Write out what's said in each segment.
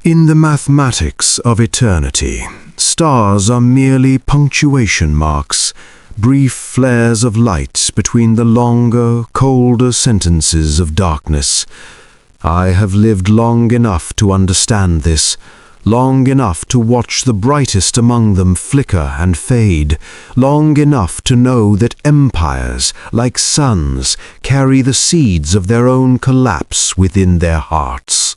In the mathematics of eternity, stars are merely punctuation marks, brief flares of light between the longer, colder sentences of darkness. I have lived long enough to understand this, long enough to watch the brightest among them flicker and fade, long enough to know that empires, like suns, carry the seeds of their own collapse within their hearts.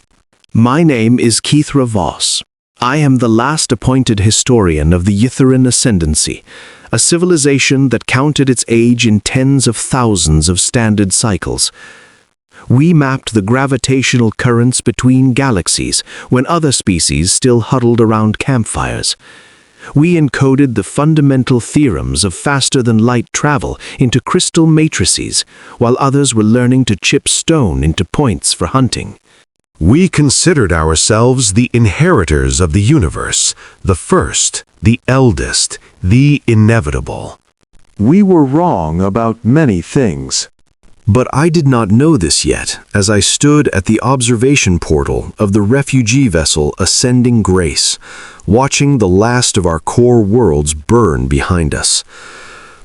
My name is Keithra Voss. I am the last appointed historian of the Ythuran Ascendancy, a civilization that counted its age in tens of thousands of standard cycles. We mapped the gravitational currents between galaxies when other species still huddled around campfires. We encoded the fundamental theorems of faster-than-light travel into crystal matrices, while others were learning to chip stone into points for hunting. We considered ourselves the inheritors of the universe, the first, the eldest, the inevitable. We were wrong about many things. But I did not know this yet, as I stood at the observation portal of the refugee vessel Ascending Grace, watching the last of our core worlds burn behind us.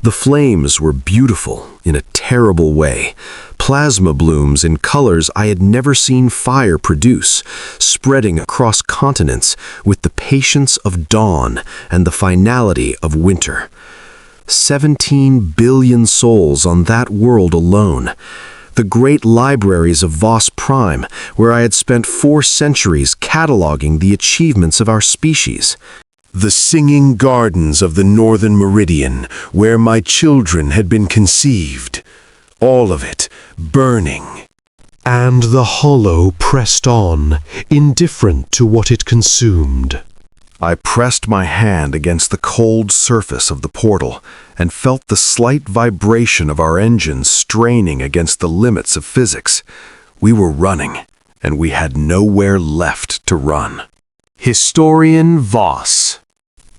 The flames were beautiful in a terrible way, plasma blooms in colors I had never seen fire produce, spreading across continents with the patience of dawn and the finality of winter. 17 billion souls on that world alone. The great libraries of Voss Prime, where I had spent 4 centuries cataloging the achievements of our species. The singing gardens of the Northern Meridian, where my children had been conceived. All of it burning. And the hollow pressed on, indifferent to what it consumed. I pressed my hand against the cold surface of the portal and felt the slight vibration of our engines straining against the limits of physics. We were running, and we had nowhere left to run. Historian Voss.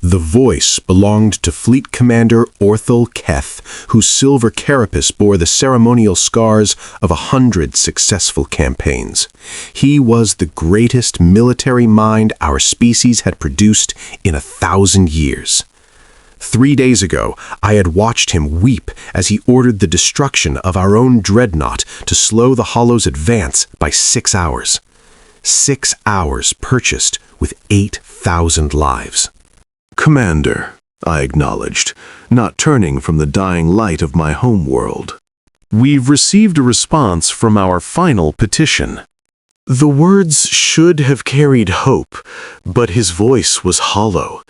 The voice belonged to Fleet Commander Orthel Keth, whose silver carapace bore the ceremonial scars of 100 successful campaigns. He was the greatest military mind our species had produced in 1,000 years. 3 days ago, I had watched him weep as he ordered the destruction of our own dreadnought to slow the Hollow's advance by 6 hours. 6 hours purchased with 8,000 lives. "Commander," I acknowledged, not turning from the dying light of my home world. "We've received a response from our final petition." The words should have carried hope, but his voice was hollow,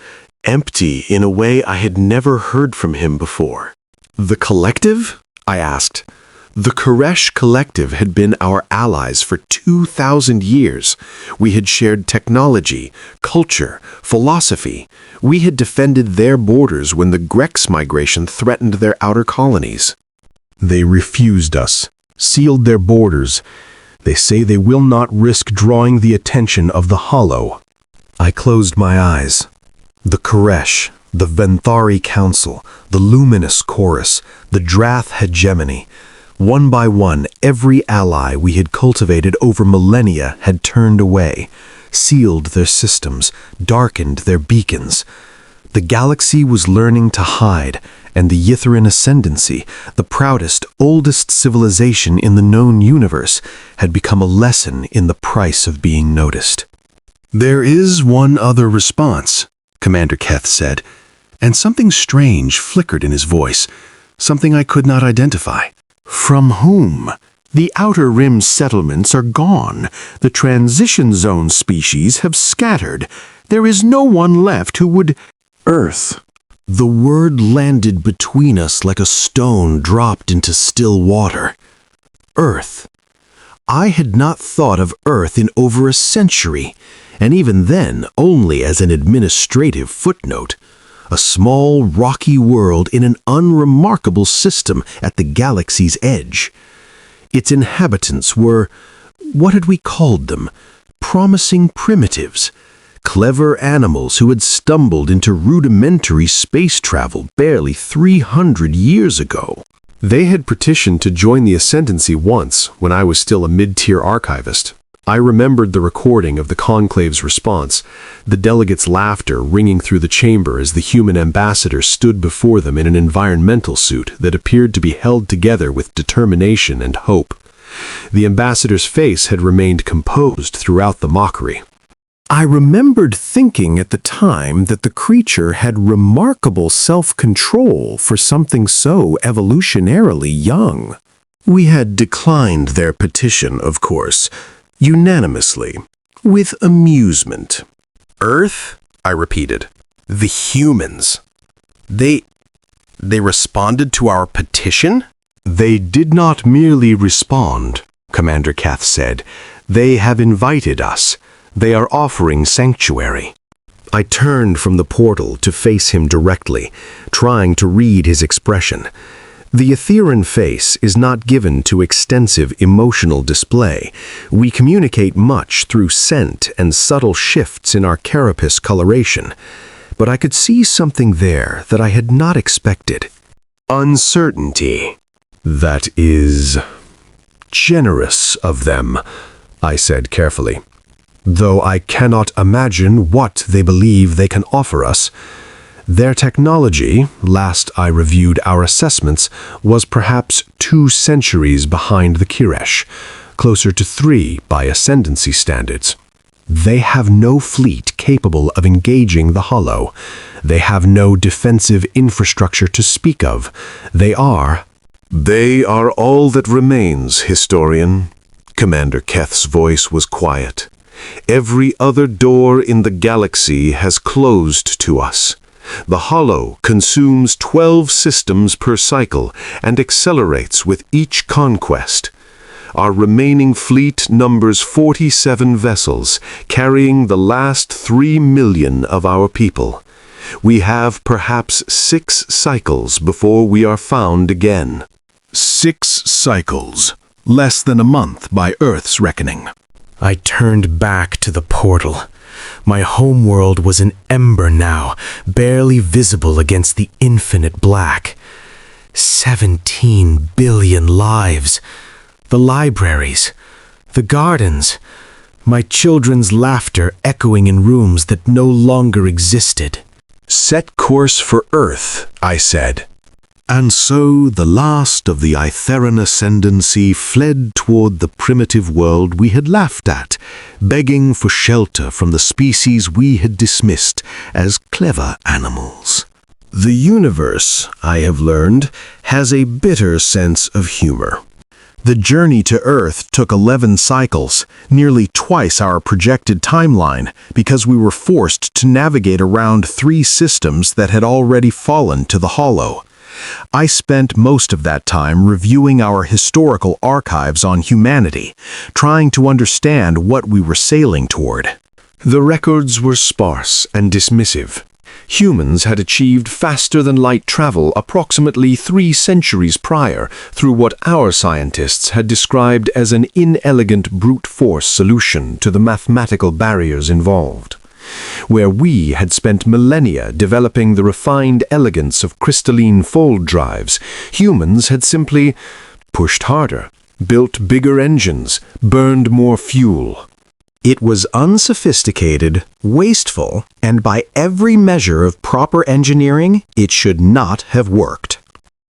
empty in a way I had never heard from him before. "The Collective?" I asked. The Koresh Collective had been our allies for 2,000 years. We had shared technology, culture, philosophy. We had defended their borders when the Grex migration threatened their outer colonies. They refused us, sealed their borders. They say they will not risk drawing the attention of the Hollow. I closed my eyes. The Koresh, the Venthari Council, the Luminous Chorus, the Drath Hegemony. One by one, every ally we had cultivated over millennia had turned away, sealed their systems, darkened their beacons. The galaxy was learning to hide, and the Ythuran Ascendancy, the proudest, oldest civilization in the known universe, had become a lesson in the price of being noticed. "There is one other response," Commander Keth said, and something strange flickered in his voice, something I could not identify. "From whom? The Outer Rim settlements are gone. The transition zone species have scattered. There is no one left who would—" "Earth." The word landed between us like a stone dropped into still water. Earth. I had not thought of Earth in over a century, and even then only as an administrative footnote. A small, rocky world in an unremarkable system at the galaxy's edge. Its inhabitants were, what had we called them? Promising primitives. Clever animals who had stumbled into rudimentary space travel barely 300 years ago. They had petitioned to join the Ascendancy once, when I was still a mid-tier archivist. I remembered the recording of the conclave's response, the delegates' laughter ringing through the chamber as the human ambassador stood before them in an environmental suit that appeared to be held together with determination and hope. The ambassador's face had remained composed throughout the mockery. I remembered thinking at the time that the creature had remarkable self-control for something so evolutionarily young. We had declined their petition, of course, unanimously, with amusement. Earth? I repeated. The humans. They responded to our petition? They did not merely respond, Commander Kath said. They have invited us. They are offering sanctuary. I turned from the portal to face him directly, trying to read his expression. The Etherean face is not given to extensive emotional display. We communicate much through scent and subtle shifts in our carapace coloration. But I could see something there that I had not expected. Uncertainty. That is generous of them, I said carefully. Though I cannot imagine what they believe they can offer us. Their technology, last I reviewed our assessments, was perhaps 2 centuries behind the Kiresh, closer to 3 by ascendancy standards. They have no fleet capable of engaging the Hollow. They have no defensive infrastructure to speak of. They are all that remains, historian. Commander Keth's voice was quiet. Every other door in the galaxy has closed to us. The Hollow consumes 12 systems per cycle and accelerates with each conquest. Our remaining fleet numbers 47 vessels, carrying the last 3 million of our people. We have perhaps 6 cycles before we are found again. 6 cycles, less than a month by Earth's reckoning. I turned back to the portal. My homeworld was an ember now, barely visible against the infinite black. 17 billion lives. The libraries, the gardens, my children's laughter echoing in rooms that no longer existed. Set course for Earth, I said. And so the last of the Itherian ascendancy fled toward the primitive world we had laughed at, begging for shelter from the species we had dismissed as clever animals. The universe, I have learned, has a bitter sense of humor. The journey to Earth took 11 cycles, nearly twice our projected timeline, because we were forced to navigate around 3 systems that had already fallen to the Hollow. I spent most of that time reviewing our historical archives on humanity, trying to understand what we were sailing toward. The records were sparse and dismissive. Humans had achieved faster-than-light travel approximately 3 centuries prior through what our scientists had described as an inelegant brute force solution to the mathematical barriers involved. Where we had spent millennia developing the refined elegance of crystalline fold drives, humans had simply pushed harder, built bigger engines, burned more fuel. It was unsophisticated, wasteful, and by every measure of proper engineering, it should not have worked.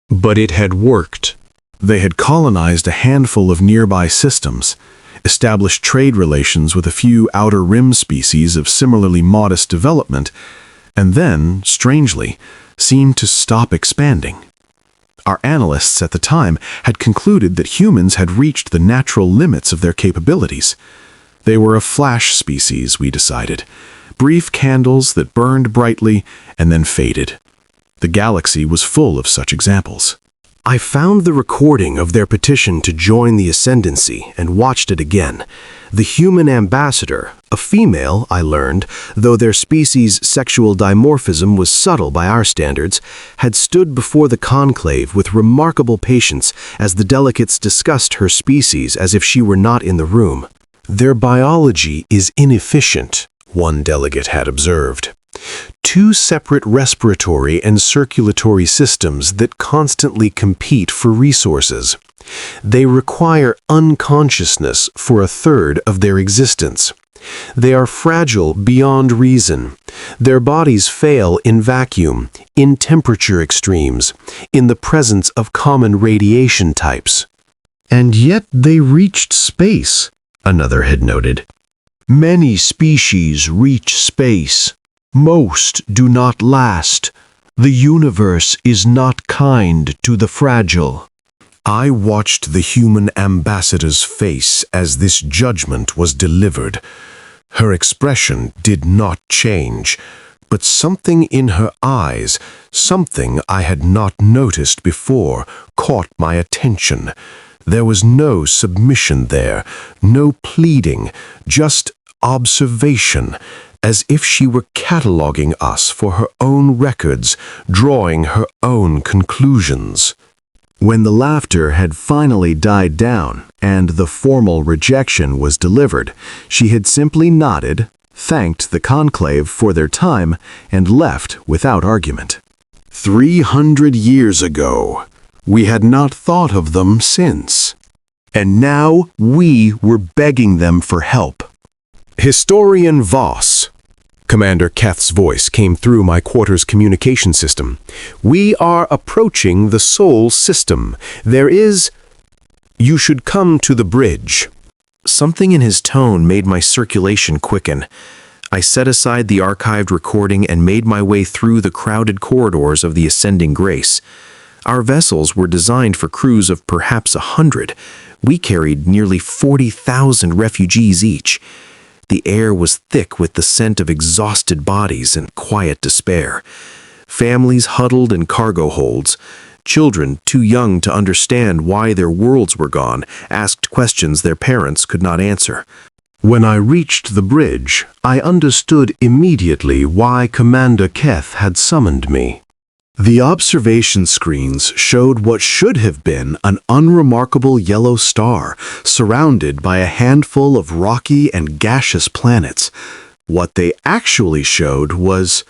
But it had worked. They had colonized a handful of nearby systems, established trade relations with a few outer rim species of similarly modest development, and then, strangely, seemed to stop expanding. Our analysts at the time had concluded that humans had reached the natural limits of their capabilities. They were a flash species, we decided, brief candles that burned brightly and then faded. The galaxy was full of such examples. I found the recording of their petition to join the Ascendancy and watched it again. The human ambassador, a female, I learned, though their species' sexual dimorphism was subtle by our standards, had stood before the conclave with remarkable patience as the delegates discussed her species as if she were not in the room. Their biology is inefficient, one delegate had observed. 2 separate respiratory and circulatory systems that constantly compete for resources. They require unconsciousness for a third of their existence. They are fragile beyond reason. Their bodies fail in vacuum, in temperature extremes, in the presence of common radiation types. And yet they reached space, another had noted. Many species reach space. Most do not last. The universe is not kind to the fragile. I watched the human ambassador's face as this judgment was delivered. Her expression did not change, but something in her eyes, something I had not noticed before, caught my attention. There was no submission there, no pleading, just observation, as if she were cataloging us for her own records, drawing her own conclusions. When the laughter had finally died down and the formal rejection was delivered, she had simply nodded, thanked the conclave for their time, and left without argument. 300 years ago, we had not thought of them since. And now we were begging them for help. Historian Voss. Commander Keth's voice came through my quarters communication system. We are approaching the Sol system. There is... You should come to the bridge. Something in his tone made my circulation quicken. I set aside the archived recording and made my way through the crowded corridors of the Ascending Grace. Our vessels were designed for crews of perhaps 100. We carried nearly 40,000 refugees each. The air was thick with the scent of exhausted bodies and quiet despair. Families huddled in cargo holds. Children, too young to understand why their worlds were gone, asked questions their parents could not answer. When I reached the bridge, I understood immediately why Commander Keth had summoned me. The observation screens showed what should have been an unremarkable yellow star, surrounded by a handful of rocky and gaseous planets. What they actually showed was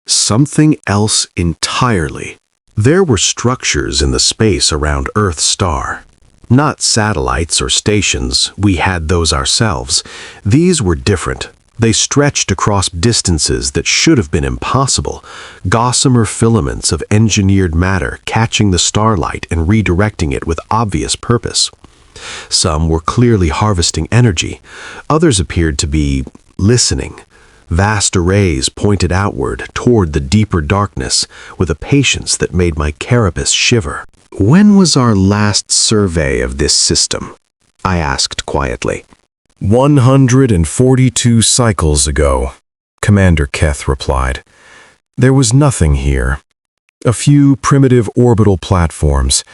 something else entirely. There were structures in the space around Earth's star. Not satellites or stations, we had those ourselves. These were different. They stretched across distances that should have been impossible, gossamer filaments of engineered matter catching the starlight and redirecting it with obvious purpose. Some were clearly harvesting energy. Others appeared to be listening. Vast arrays pointed outward toward the deeper darkness with a patience that made my carapace shiver. When was our last survey of this system? I asked quietly. 142 cycles ago, Commander Keth replied. There was nothing here. A few primitive orbital platforms,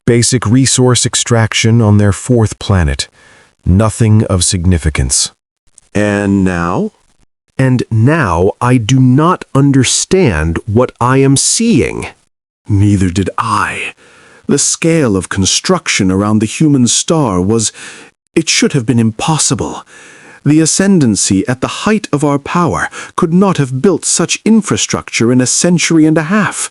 basic resource extraction on their 4th planet. Nothing of significance. And now? And now I do not understand what I am seeing. Neither did I. The scale of construction around the human star was... It should have been impossible. The Ascendancy, at the height of our power, could not have built such infrastructure in a century and a half.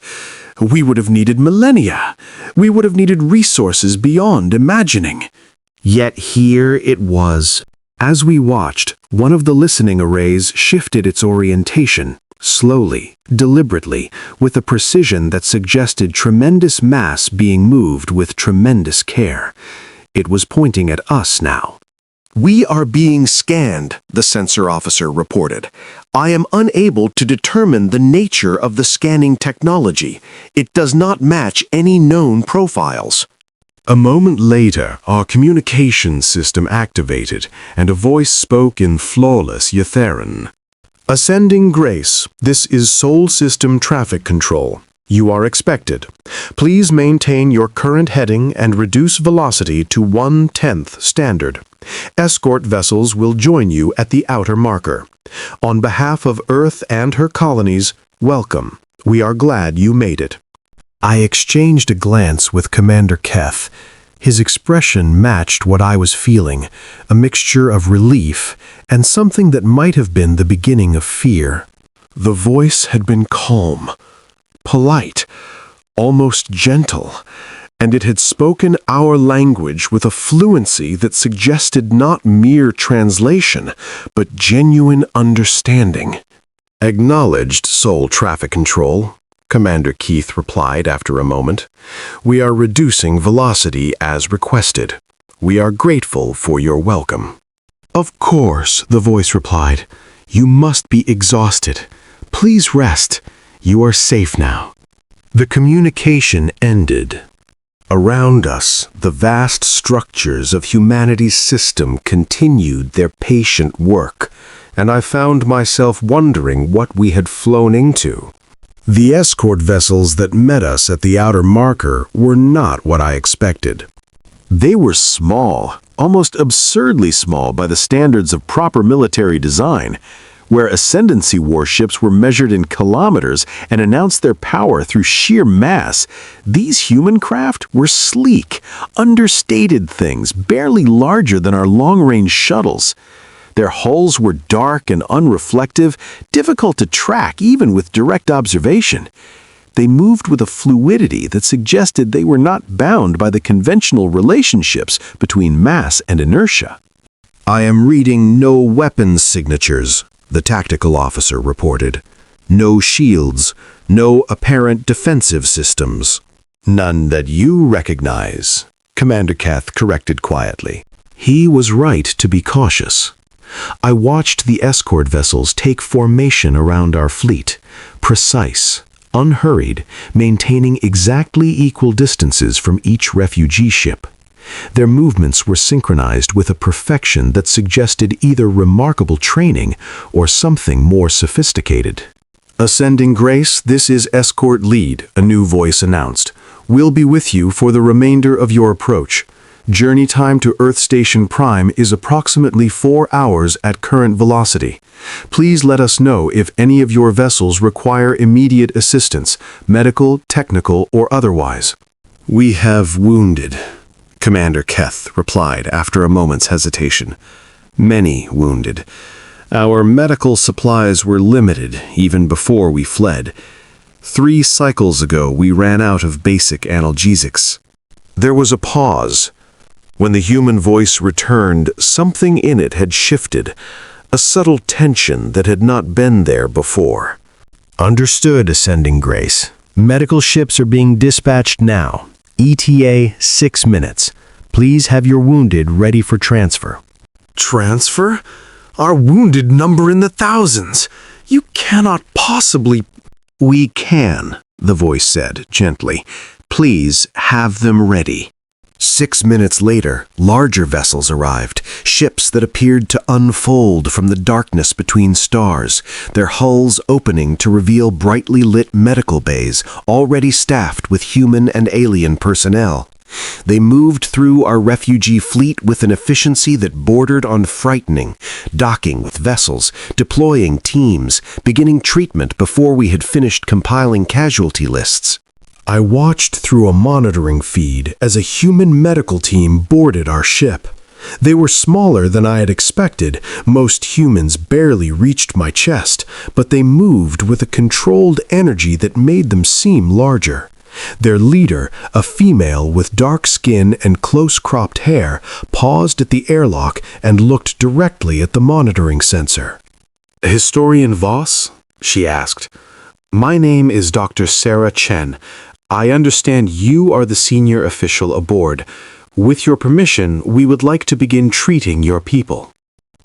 We would have needed millennia. We would have needed resources beyond imagining. Yet here it was. As we watched, one of the listening arrays shifted its orientation, slowly, deliberately, with a precision that suggested tremendous mass being moved with tremendous care. It was pointing at us now. "We are being scanned," the sensor officer reported. "I am unable to determine the nature of the scanning technology. It does not match any known profiles." A moment later, our communication system activated, and a voice spoke in flawless Ytharan. "Ascending Grace, this is Sol System Traffic Control. You are expected. Please maintain your current heading and reduce velocity to 1/10 standard. Escort vessels will join you at the outer marker. On behalf of Earth and her colonies, welcome. We are glad you made it." I exchanged a glance with Commander Keth. His expression matched what I was feeling, a mixture of relief and something that might have been the beginning of fear. The voice had been calm, polite, almost gentle, and it had spoken our language with a fluency that suggested not mere translation, but genuine understanding. "Acknowledged, Soul Traffic Control," Commander Keith replied after a moment. "We are reducing velocity as requested. We are grateful for your welcome." "Of course," the voice replied. "You must be exhausted. Please rest. You are safe now." The communication ended. Around us, the vast structures of humanity's system continued their patient work, and I found myself wondering what we had flown into. The escort vessels that met us at the outer marker were not what I expected. They were small, almost absurdly small by the standards of proper military design, where ascendancy warships were measured in kilometers and announced their power through sheer mass. These human craft were sleek, understated things, barely larger than our long-range shuttles. Their hulls were dark and unreflective, difficult to track even with direct observation. They moved with a fluidity that suggested they were not bound by the conventional relationships between mass and inertia. "I am reading no weapons signatures," the tactical officer reported. "No shields, no apparent defensive systems." "None that you recognize," Commander Keth corrected quietly. He was right to be cautious. I watched the escort vessels take formation around our fleet, precise, unhurried, maintaining exactly equal distances from each refugee ship. Their movements were synchronized with a perfection that suggested either remarkable training or something more sophisticated. "Ascending Grace, this is Escort Lead," a new voice announced. "We'll be with you for the remainder of your approach. Journey time to Earth Station Prime is approximately 4 hours at current velocity. Please let us know if any of your vessels require immediate assistance, medical, technical, or otherwise." "We have wounded," Commander Keth replied after a moment's hesitation. "Many wounded. Our medical supplies were limited even before we fled. 3 cycles ago we ran out of basic analgesics." There was a pause. When the human voice returned, something in it had shifted, a subtle tension that had not been there before. "Understood, Ascending Grace. Medical ships are being dispatched now. ETA 6 minutes. Please have your wounded ready for transfer." "Transfer? Our wounded number in the thousands. You cannot possibly—" "We can," the voice said gently. "Please have them ready." 6 minutes later, larger vessels arrived, ships that appeared to unfold from the darkness between stars, their hulls opening to reveal brightly lit medical bays already staffed with human and alien personnel. They moved through our refugee fleet with an efficiency that bordered on frightening, docking with vessels, deploying teams, beginning treatment before we had finished compiling casualty lists. I watched through a monitoring feed as a human medical team boarded our ship. They were smaller than I had expected. Most humans barely reached my chest, but they moved with a controlled energy that made them seem larger. Their leader, a female with dark skin and close-cropped hair, paused at the airlock and looked directly at the monitoring sensor. "Historian Voss?" she asked. "My name is Dr. Sarah Chen. I understand you are the senior official aboard. With your permission, we would like to begin treating your people."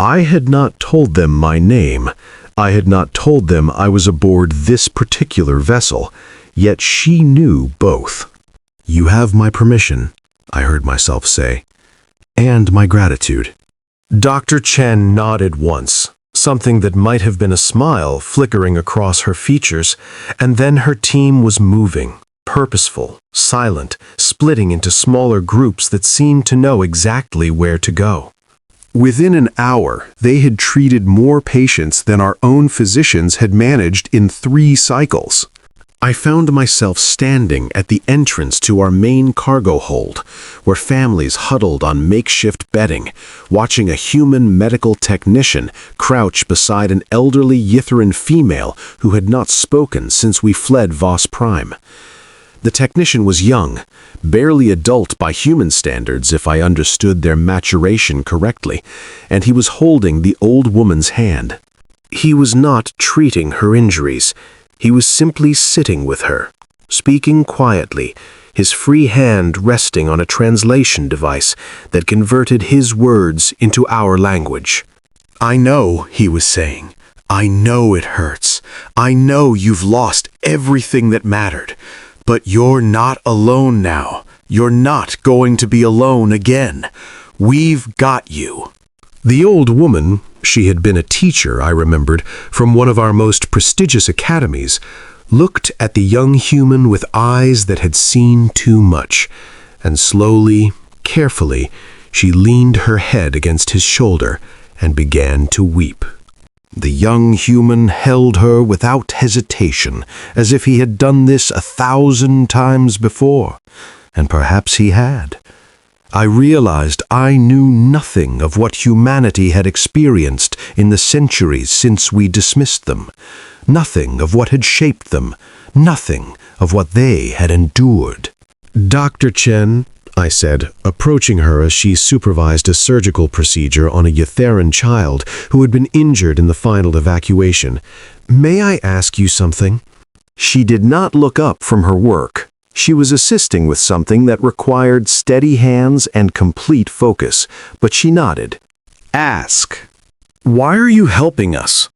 I had not told them my name. I had not told them I was aboard this particular vessel, yet she knew both. "You have my permission," I heard myself say, "and my gratitude." Dr. Chen nodded once, something that might have been a smile flickering across her features, and then her team was moving. Purposeful, silent, splitting into smaller groups that seemed to know exactly where to go. Within an hour, they had treated more patients than our own physicians had managed in 3 cycles. I found myself standing at the entrance to our main cargo hold, where families huddled on makeshift bedding, watching a human medical technician crouch beside an elderly Ythuran female who had not spoken since we fled Voss Prime. The technician was young, barely adult by human standards if I understood their maturation correctly, and he was holding the old woman's hand. He was not treating her injuries. He was simply sitting with her, speaking quietly, his free hand resting on a translation device that converted his words into our language. "I know," he was saying. "I know it hurts. I know you've lost everything that mattered. But you're not alone now. You're not going to be alone again. We've got you." The old woman, she had been a teacher, I remembered, from one of our most prestigious academies, looked at the young human with eyes that had seen too much, and slowly, carefully, she leaned her head against his shoulder and began to weep. The young human held her without hesitation, as if he had done this 1,000 times before, and perhaps he had. I realized I knew nothing of what humanity had experienced in the centuries since we dismissed them, nothing of what had shaped them, nothing of what they had endured. "Dr. Chen," I said, approaching her as she supervised a surgical procedure on a Yatheran child who had been injured in the final evacuation, "may I ask you something?" She did not look up from her work. She was assisting with something that required steady hands and complete focus, but she nodded. "Ask. Why are you helping us?"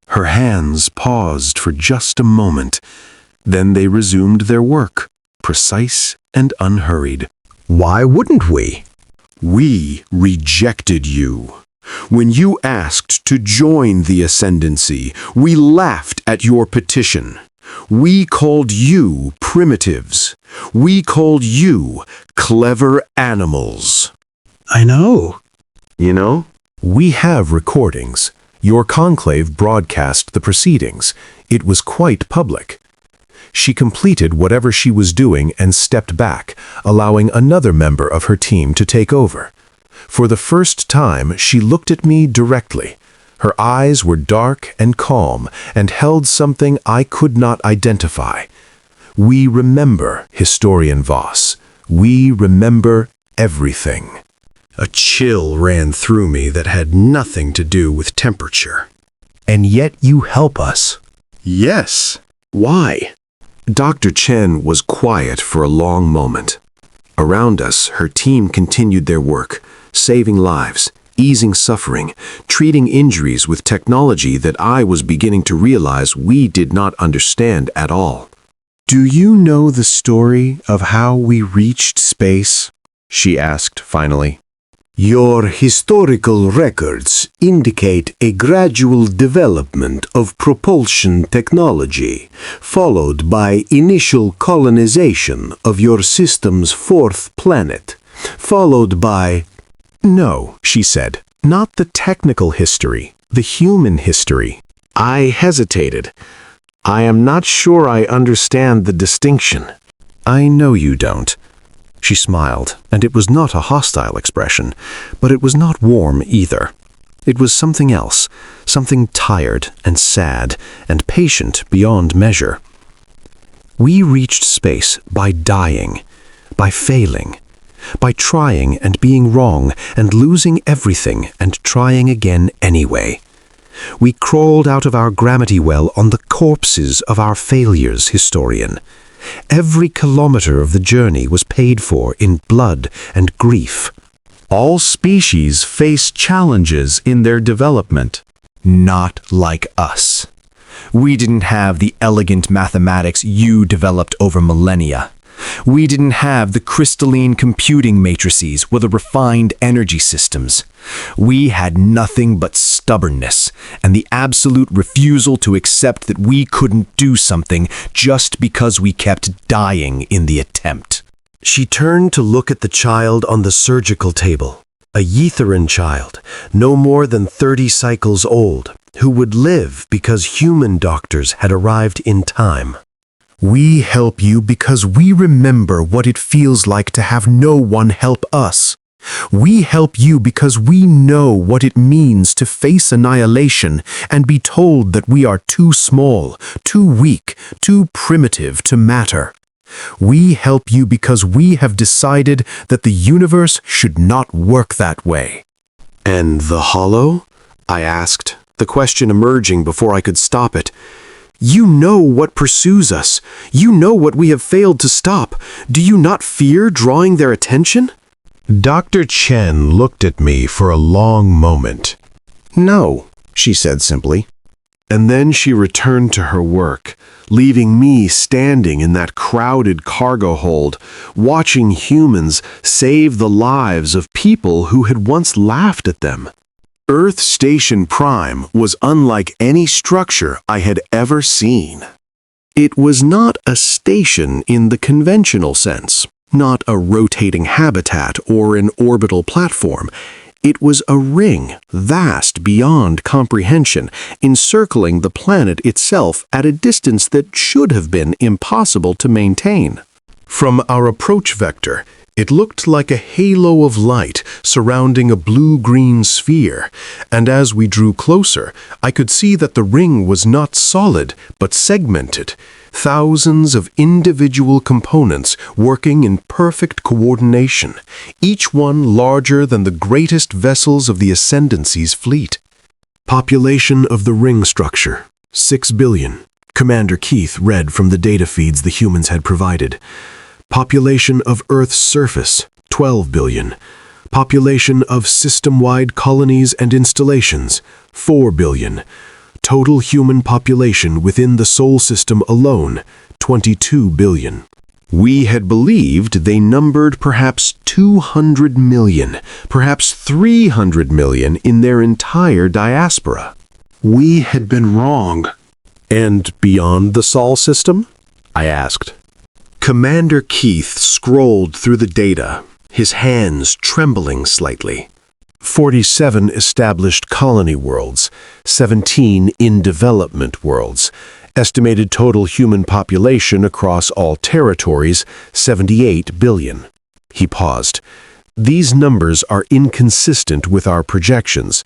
Her hands paused for just a moment. Then they resumed their work, precise and unhurried. "Why wouldn't we?" "We rejected you. When you asked to join the Ascendancy, we laughed at your petition. We called you primitives. We called you clever animals." "I know." "You know, we have recordings. Your conclave broadcast the proceedings. It was quite public." She completed whatever she was doing and stepped back, allowing another member of her team to take over. For the first time, she looked at me directly. Her eyes were dark and calm and held something I could not identify. "We remember, Historian Voss. We remember everything." A chill ran through me that had nothing to do with temperature. "And yet you help us." "Yes. Why?" Dr. Chen was quiet for a long moment. Around us, her team continued their work, saving lives, easing suffering, treating injuries with technology that I was beginning to realize we did not understand at all. "Do you know the story of how we reached space?" she asked finally. "Your historical records indicate a gradual development of propulsion technology, followed by initial colonization of your system's fourth planet, followed by—" "No," she said, "not the technical history, the human history." I hesitated. "I am not sure I understand the distinction." "I know you don't." She smiled, and it was not a hostile expression, but it was not warm either. It was something else, something tired and sad and patient beyond measure. We reached space by dying, by failing, by trying and being wrong and losing everything and trying again anyway. We crawled out of our gravity well on the corpses of our failures, historian. Every kilometer of the journey was paid for in blood and grief. All species face challenges in their development. Not like us. We didn't have the elegant mathematics you developed over millennia. We didn't have the crystalline computing matrices or the refined energy systems. We had nothing but stubbornness and the absolute refusal to accept that we couldn't do something just because we kept dying in the attempt. She turned to look at the child on the surgical table, a Yatheran child, no more than 30 cycles old, who would live because human doctors had arrived in time. "We help you because we remember what it feels like to have no one help us. We help you because we know what it means to face annihilation and be told that we are too small, too weak, too primitive to matter. We help you because we have decided that the universe should not work that way." "And the hollow?" I asked, the question emerging before I could stop it. "You know what pursues us. You know what we have failed to stop. Do you not fear drawing their attention?" Dr. Chen looked at me for a long moment. "No," she said simply. And then she returned to her work, leaving me standing in that crowded cargo hold, watching humans save the lives of people who had once laughed at them. Earth Station Prime was unlike any structure I had ever seen. It was not a station in the conventional sense, not a rotating habitat or an orbital platform. It was a ring, vast beyond comprehension, encircling the planet itself at a distance that should have been impossible to maintain. From our approach vector, it looked like a halo of light surrounding a blue-green sphere, and as we drew closer, I could see that the ring was not solid, but segmented, thousands of individual components working in perfect coordination, each one larger than the greatest vessels of the Ascendancy's fleet. Population of the ring structure, 6 billion. Commander Keith read from the data feeds the humans had provided. Population of Earth's surface, 12 billion. Population of system-wide colonies and installations, 4 billion. Total human population within the Sol system alone, 22 billion. We had believed they numbered perhaps 200 million, perhaps 300 million in their entire diaspora. We had been wrong. "And beyond the Sol system?" I asked. Commander Keith scrolled through the data, his hands trembling slightly. 47 established colony worlds, 17 in development worlds, estimated total human population across all territories, 78 billion. He paused. These numbers are inconsistent with our projections.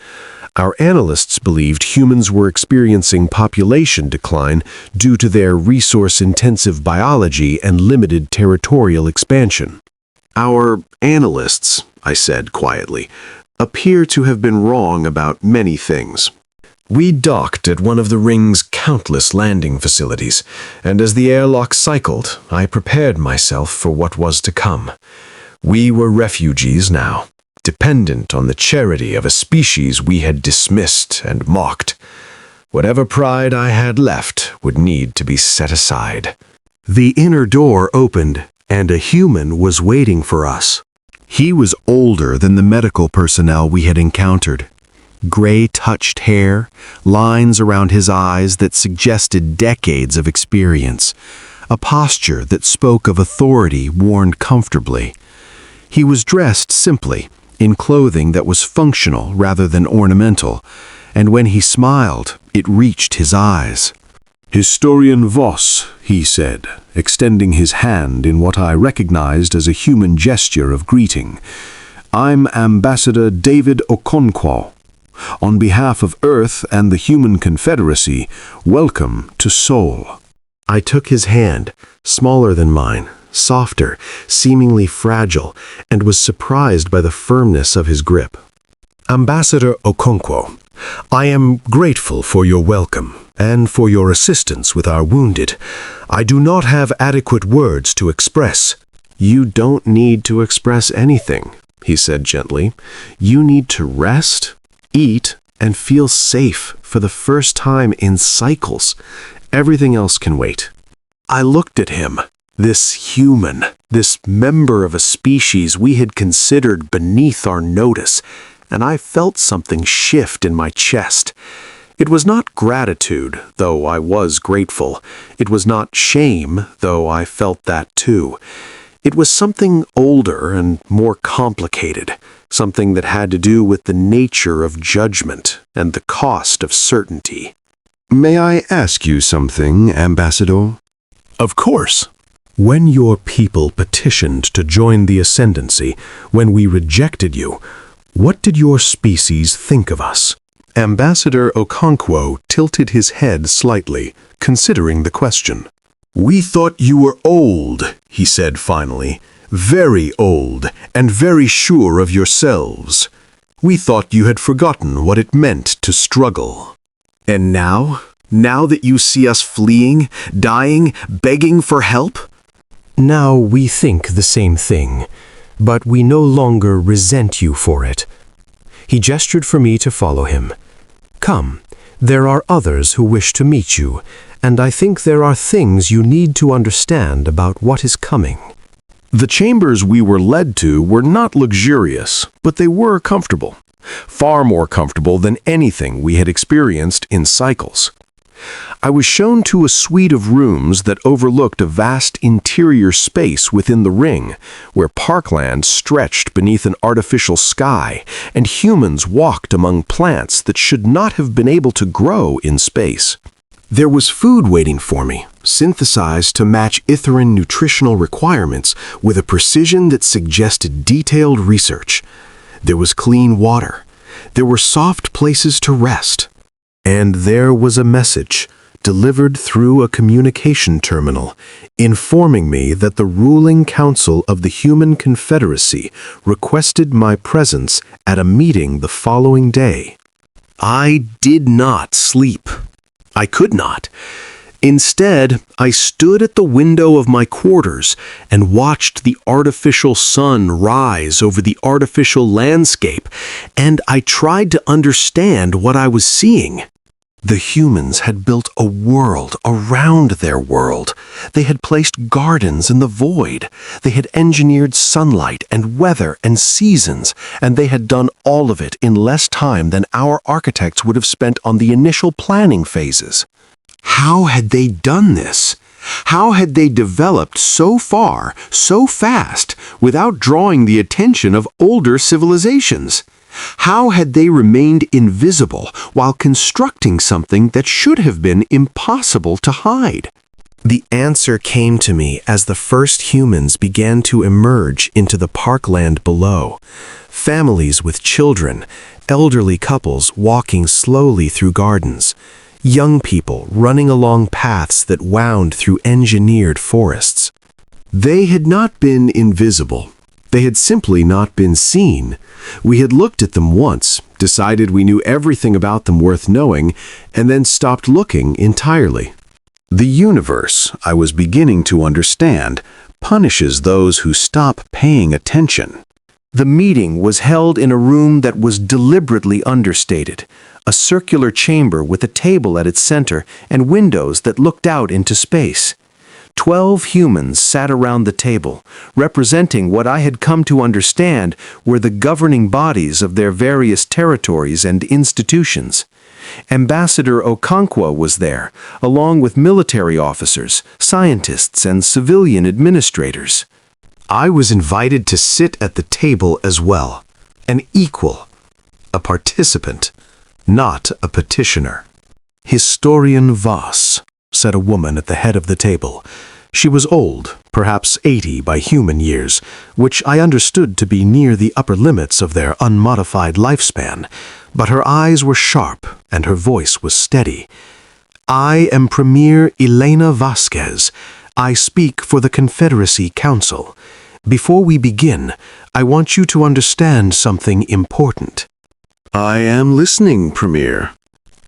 Our analysts believed humans were experiencing population decline due to their resource-intensive biology and limited territorial expansion. "Our analysts," I said quietly, "appear to have been wrong about many things. We docked at one of the ring's countless landing facilities, and as the airlock cycled, I prepared myself for what was to come. We were refugees now, dependent on the charity of a species we had dismissed and mocked. Whatever pride I had left would need to be set aside." The inner door opened, and a human was waiting for us. He was older than the medical personnel we had encountered. Gray-touched hair, lines around his eyes that suggested decades of experience, a posture that spoke of authority worn comfortably. He was dressed simply, in clothing that was functional rather than ornamental, and when he smiled, it reached his eyes. "Historian Voss," he said, extending his hand in what I recognized as a human gesture of greeting. "I'm Ambassador David Okonkwo. On behalf of Earth and the Human Confederacy, welcome to Sol." I took his hand, smaller than mine, softer, seemingly fragile, and was surprised by the firmness of his grip. "Ambassador Okonkwo, I am grateful for your welcome and for your assistance with our wounded. I do not have adequate words to express." "You don't need to express anything," he said gently. "You need to rest, eat, and feel safe for the first time in cycles. Everything else can wait." I looked at him, this human, this member of a species we had considered beneath our notice, and I felt something shift in my chest. It was not gratitude, though I was grateful. It was not shame, though I felt that too. It was something older and more complicated, something that had to do with the nature of judgment and the cost of certainty. "May I ask you something, Ambassador?" "Of course." "When your people petitioned to join the Ascendancy, when we rejected you, what did your species think of us?" Ambassador Okonkwo tilted his head slightly, considering the question. "We thought you were old," he said finally, "very old and very sure of yourselves. We thought you had forgotten what it meant to struggle." And now? Now that you see us fleeing, dying, begging for help? Now we think the same thing, but we no longer resent you for it. He gestured for me to follow him. Come, there are others who wish to meet you, and I think there are things you need to understand about what is coming. The chambers we were led to were not luxurious, but they were comfortable. Far more comfortable than anything we had experienced in cycles. I was shown to a suite of rooms that overlooked a vast interior space within the ring, where parkland stretched beneath an artificial sky, and humans walked among plants that should not have been able to grow in space. There was food waiting for me, synthesized to match Itheran nutritional requirements with a precision that suggested detailed research. There was clean water. There were soft places to rest. And there was a message, delivered through a communication terminal, informing me that the ruling council of the Human Confederacy requested my presence at a meeting the following day. I did not sleep. I could not. Instead, I stood at the window of my quarters and watched the artificial sun rise over the artificial landscape, and I tried to understand what I was seeing. The humans had built a world around their world. They had placed gardens in the void. They had engineered sunlight and weather and seasons, and they had done all of it in less time than our architects would have spent on the initial planning phases. How had they done this? How had they developed so far, so fast, without drawing the attention of older civilizations? How had they remained invisible while constructing something that should have been impossible to hide? The answer came to me as the first humans began to emerge into the parkland below. Families with children, elderly couples walking slowly through gardens, young people running along paths that wound through engineered forests. They had not been invisible. They had simply not been seen. We had looked at them once, decided we knew everything about them worth knowing, and then stopped looking entirely. The universe, I was beginning to understand, punishes those who stop paying attention. The meeting was held in a room that was deliberately understated, a circular chamber with a table at its center and windows that looked out into space. 12 humans sat around the table, representing what I had come to understand were the governing bodies of their various territories and institutions. Ambassador Okonkwo was there, along with military officers, scientists, and civilian administrators. I was invited to sit at the table as well, an equal, a participant, not a petitioner. "Historian Voss," said a woman at the head of the table. She was old, perhaps 80 by human years, which I understood to be near the upper limits of their unmodified lifespan, but her eyes were sharp and her voice was steady. "I am Premier Elena Vasquez. I speak for the Confederacy Council. Before we begin, I want you to understand something important." "I am listening, Premier."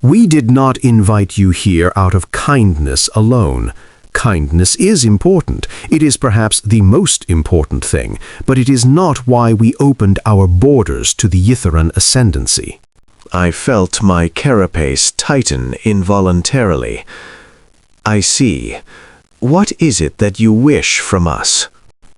We did not invite you here out of kindness alone. Kindness is important. It is perhaps the most important thing, but it is not why we opened our borders to the Itheran ascendancy. I felt my carapace tighten involuntarily. "I see. What is it that you wish from us?"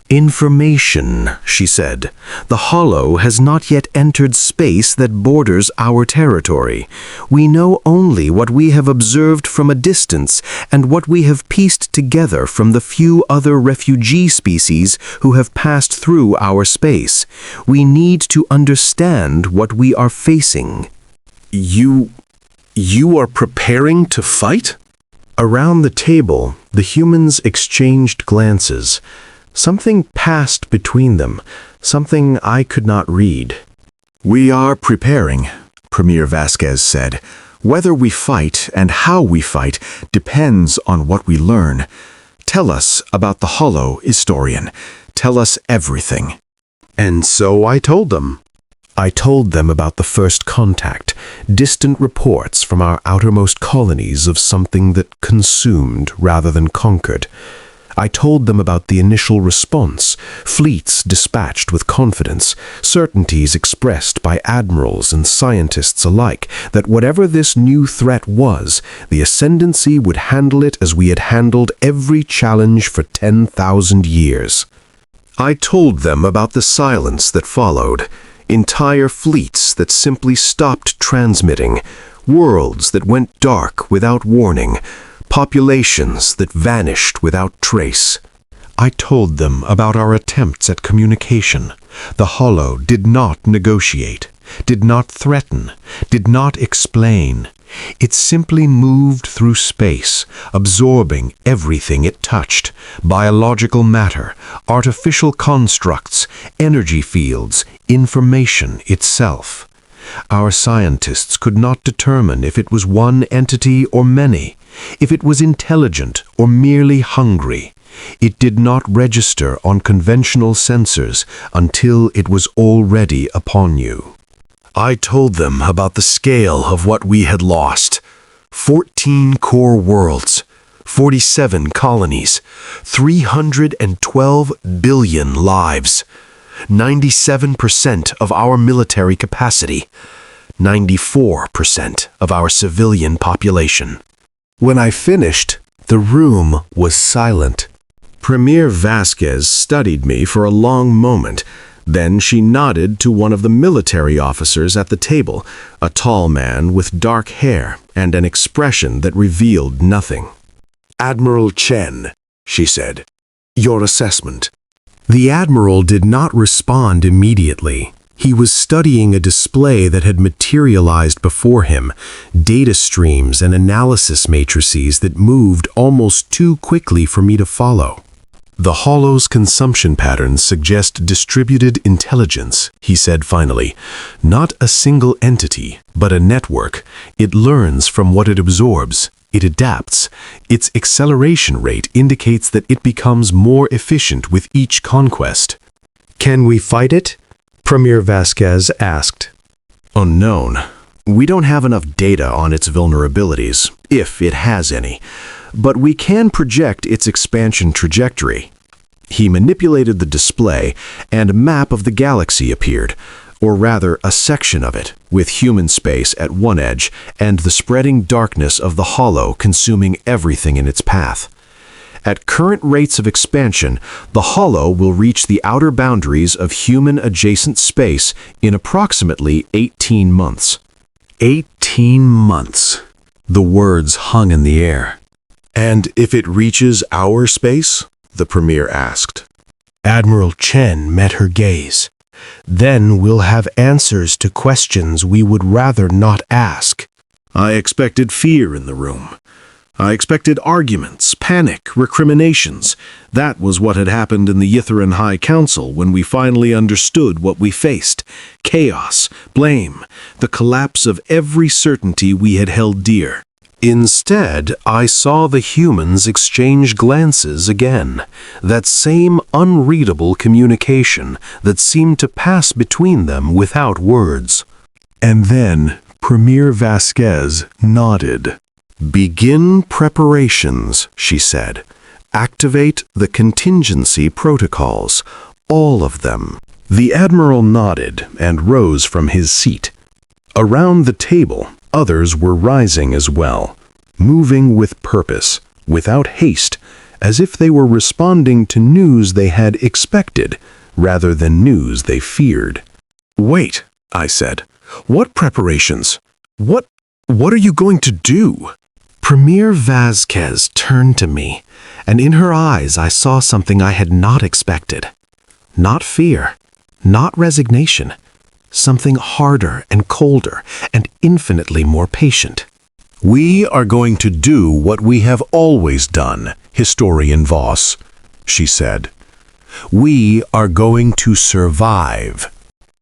"Information," she said. "The Hollow has not yet entered space that borders our territory. We know only what we have observed from a distance and what we have pieced together from the few other refugee species who have passed through our space. We need to understand what we are facing." You are preparing to fight?" Around the table, the humans exchanged glances. Something passed between them, something I could not read. "We are preparing," Premier Vasquez said. "Whether we fight and how we fight depends on what we learn. Tell us about the hollow, historian. Tell us everything." And so I told them. I told them about the first contact, distant reports from our outermost colonies of something that consumed rather than conquered. I told them about the initial response, fleets dispatched with confidence, certainties expressed by admirals and scientists alike, that whatever this new threat was, the Ascendancy would handle it as we had handled every challenge for 10,000 years. I told them about the silence that followed, entire fleets that simply stopped transmitting, worlds that went dark without warning, populations that vanished without trace. I told them about our attempts at communication. The hollow did not negotiate, did not threaten, did not explain. It simply moved through space, absorbing everything it touched: biological matter, artificial constructs, energy fields, information itself. Our scientists could not determine if it was one entity or many, if it was intelligent or merely hungry. It did not register on conventional sensors until it was already upon you. I told them about the scale of what we had lost. 14 core worlds, 47 colonies, 312 billion lives, 97% of our military capacity, 94% of our civilian population. When I finished, the room was silent. Premier Vasquez studied me for a long moment. Then she nodded to one of the military officers at the table, a tall man with dark hair and an expression that revealed nothing. "Admiral Chen," she said, "your assessment." The admiral did not respond immediately. He was studying a display that had materialized before him, data streams and analysis matrices that moved almost too quickly for me to follow. "The hollow's consumption patterns suggest distributed intelligence," he said finally. "Not a single entity, but a network. It learns from what it absorbs. It adapts. Its acceleration rate indicates that it becomes more efficient with each conquest." "Can we fight it?" Premier Vasquez asked. "Unknown. We don't have enough data on its vulnerabilities, if it has any, but we can project its expansion trajectory." He manipulated the display, and a map of the galaxy appeared, or rather a section of it, with human space at one edge and the spreading darkness of the hollow consuming everything in its path. At current rates of expansion, the hollow will reach the outer boundaries of human-adjacent space in approximately 18 months. 18 months. The words hung in the air. "And if it reaches our space?" the Premier asked. Admiral Chen met her gaze. "Then we'll have answers to questions we would rather not ask." I expected fear in the room. I expected arguments, panic, recriminations. That was what had happened in the Ythuran High Council when we finally understood what we faced. Chaos, blame, the collapse of every certainty we had held dear. Instead, I saw the humans exchange glances again, that same unreadable communication that seemed to pass between them without words. And then Premier Vasquez nodded. "Begin preparations," she said. "Activate the contingency protocols, all of them." The Admiral nodded and rose from his seat. Around the table, others were rising as well, moving with purpose, without haste, as if they were responding to news they had expected, rather than news they feared. "Wait," I said. "What preparations? What are you going to do?" Premier Vasquez turned to me, and in her eyes I saw something I had not expected. Not fear, not resignation, something harder and colder and infinitely more patient. "We are going to do what we have always done, Historian Voss," she said. "We are going to survive."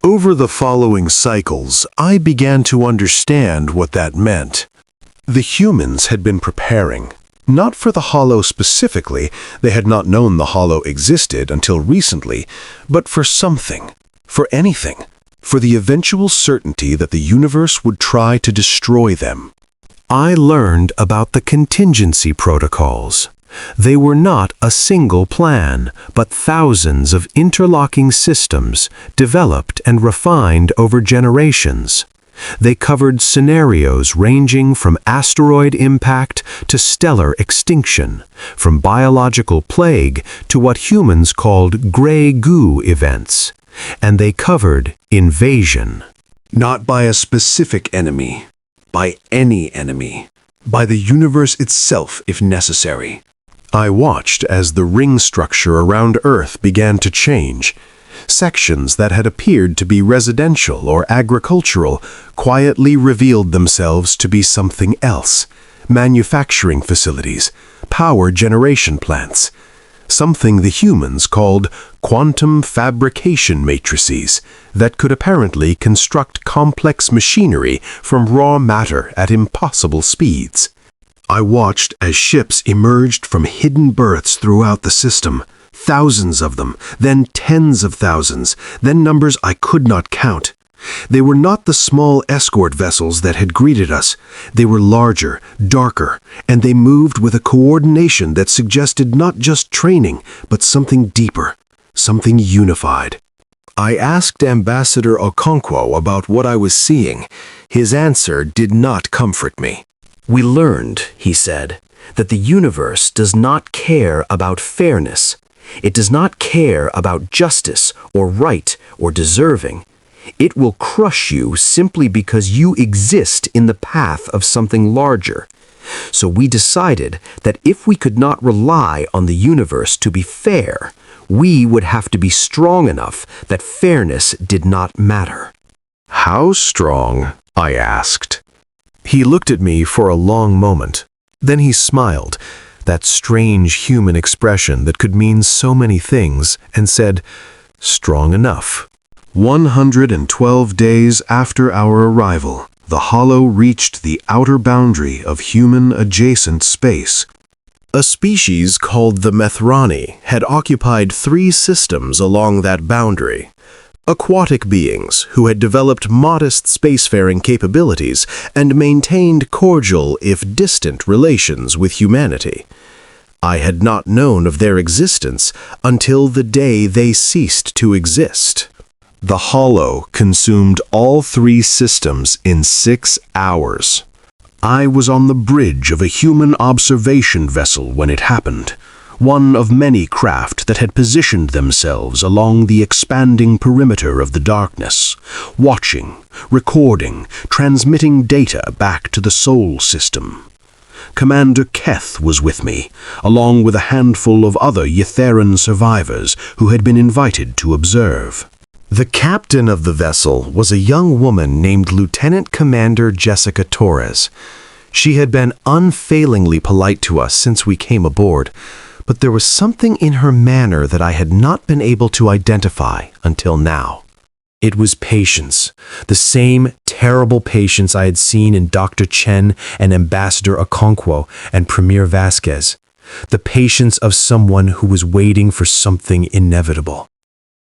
Over the following cycles, I began to understand what that meant. The humans had been preparing. Not for the hollow specifically, they had not known the hollow existed until recently, but for something, for anything, for the eventual certainty that the universe would try to destroy them. I learned about the contingency protocols. They were not a single plan, but thousands of interlocking systems developed and refined over generations. They covered scenarios ranging from asteroid impact to stellar extinction, from biological plague to what humans called gray goo events. And they covered invasion. Not by a specific enemy, by any enemy, by the universe itself if necessary. I watched as the ring structure around Earth began to change. Sections that had appeared to be residential or agricultural quietly revealed themselves to be something else. Manufacturing facilities, power generation plants, something the humans called quantum fabrication matrices that could apparently construct complex machinery from raw matter at impossible speeds. I watched as ships emerged from hidden berths throughout the system. Thousands of them, then tens of thousands, then numbers I could not count. They were not the small escort vessels that had greeted us. They were larger, darker, and they moved with a coordination that suggested not just training, but something deeper, something unified. I asked Ambassador Okonkwo about what I was seeing. His answer did not comfort me. We learned, he said, that the universe does not care about fairness. It does not care about justice or right or deserving. It will crush you simply because you exist in the path of something larger. So we decided that if we could not rely on the universe to be fair, we would have to be strong enough that fairness did not matter. How strong? I asked. He looked at me for a long moment. Then he smiled, that strange human expression that could mean so many things, and said, "Strong enough." 112 days after our arrival, the Hollow reached the outer boundary of human-adjacent space. A species called the Methrani had occupied 3 systems along that boundary. Aquatic beings who had developed modest spacefaring capabilities and maintained cordial, if distant, relations with humanity. I had not known of their existence until the day they ceased to exist. The Hollow consumed all 3 systems in 6 hours. I was on the bridge of a human observation vessel when it happened, one of many craft that had positioned themselves along the expanding perimeter of the darkness, watching, recording, transmitting data back to the Sol system. Commander Keth was with me, along with a handful of other Ytheran survivors who had been invited to observe. The captain of the vessel was a young woman named Lieutenant Commander Jessica Torres. She had been unfailingly polite to us since we came aboard, but there was something in her manner that I had not been able to identify until now. It was patience, the same terrible patience I had seen in Dr. Chen and Ambassador Okonkwo and Premier Vasquez, the patience of someone who was waiting for something inevitable.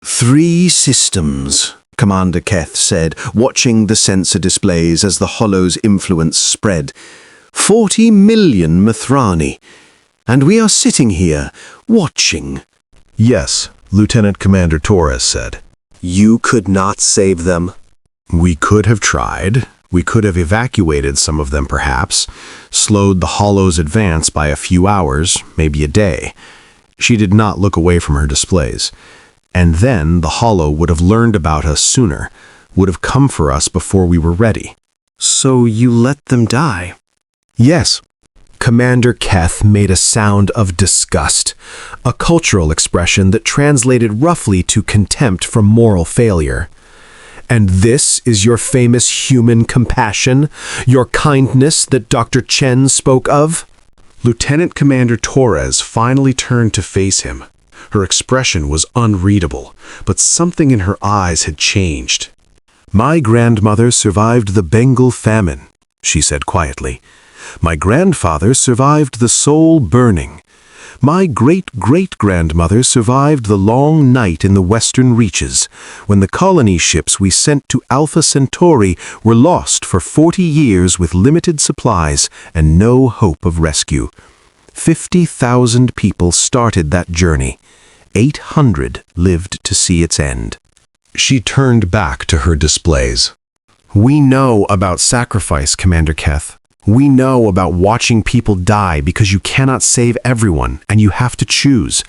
3 systems, Commander Keth said, watching the sensor displays as the Hollow's influence spread. 40 million Methrani. And we are sitting here, watching. Yes, Lieutenant Commander Torres said. You could not save them? We could have tried. We could have evacuated some of them perhaps, slowed the Hollow's advance by a few hours, maybe a day. She did not look away from her displays. And then the Hollow would have learned about us sooner, would have come for us before we were ready. So you let them die? Yes. Commander Keth made a sound of disgust, a cultural expression that translated roughly to contempt for moral failure. And this is your famous human compassion, your kindness that Dr. Chen spoke of? Lieutenant Commander Torres finally turned to face him. Her expression was unreadable, but something in her eyes had changed. My grandmother survived the Bengal famine, she said quietly. My grandfather survived the soul burning. My great-great-grandmother survived the long night in the western reaches, when the colony ships we sent to Alpha Centauri were lost for 40 years with limited supplies and no hope of rescue. 50,000 people started that journey. 800 lived to see its end. She turned back to her displays. We know about sacrifice, Commander Keth. We know about watching people die because you cannot save everyone and you have to choose.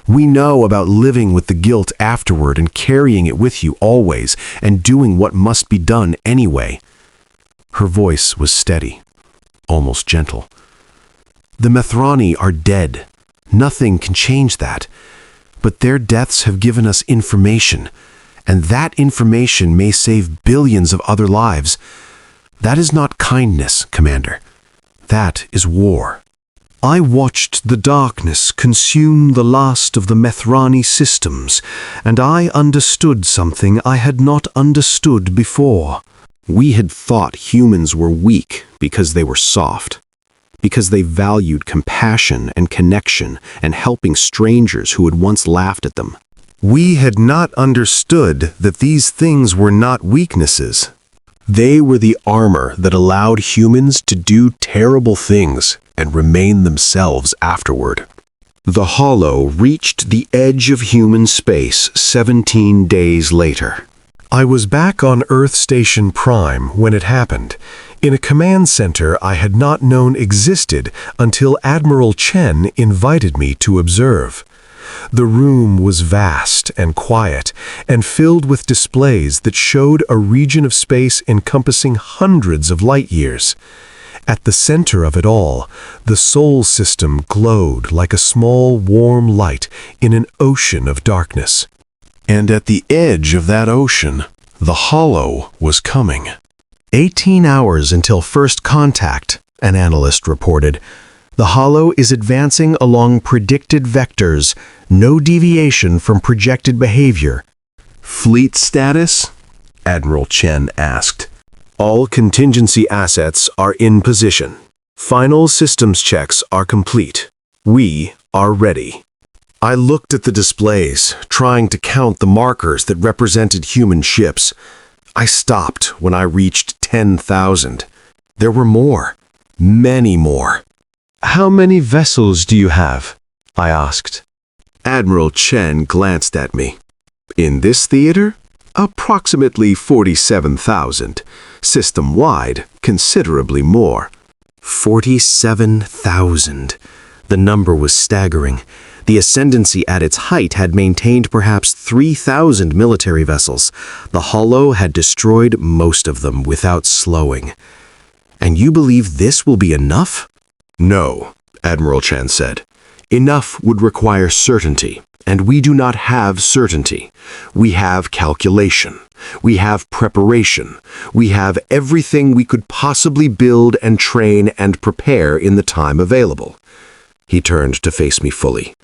We know about living with the guilt afterward and carrying it with you always and doing what must be done anyway. Her voice was steady, almost gentle. The Methrani are dead. Nothing can change that. But their deaths have given us information, and that information may save billions of other lives. That is not kindness, Commander. That is war. I watched the darkness consume the last of the Methrani systems, and I understood something I had not understood before. We had thought humans were weak because they were soft, because they valued compassion and connection and helping strangers who had once laughed at them. We had not understood that these things were not weaknesses. They were the armor that allowed humans to do terrible things and remain themselves afterward. The Hollow reached the edge of human space 17 days later. I was back on Earth Station Prime when it happened, in a command center I had not known existed until Admiral Chen invited me to observe. The room was vast and quiet, and filled with displays that showed a region of space encompassing hundreds of light years. At the center of it all, the Sol system glowed like a small, warm light in an ocean of darkness. And at the edge of that ocean, the Hollow was coming. 18 hours until first contact, an analyst reported. The Hollow is advancing along predicted vectors, no deviation from projected behavior. Fleet status? Admiral Chen asked. All contingency assets are in position. Final systems checks are complete. We are ready. I looked at the displays, trying to count the markers that represented human ships. I stopped when I reached 10,000. There were more. Many more. How many vessels do you have? I asked. Admiral Chen glanced at me. In this theater? Approximately 47,000. System-wide, considerably more. 47,000. The number was staggering. The Ascendancy at its height had maintained perhaps 3,000 military vessels. The Hollow had destroyed most of them without slowing. And you believe this will be enough? No, Admiral Chen said. Enough would require certainty, and we do not have certainty. We have calculation. We have preparation. We have everything we could possibly build and train and prepare in the time available. He turned to face me fully.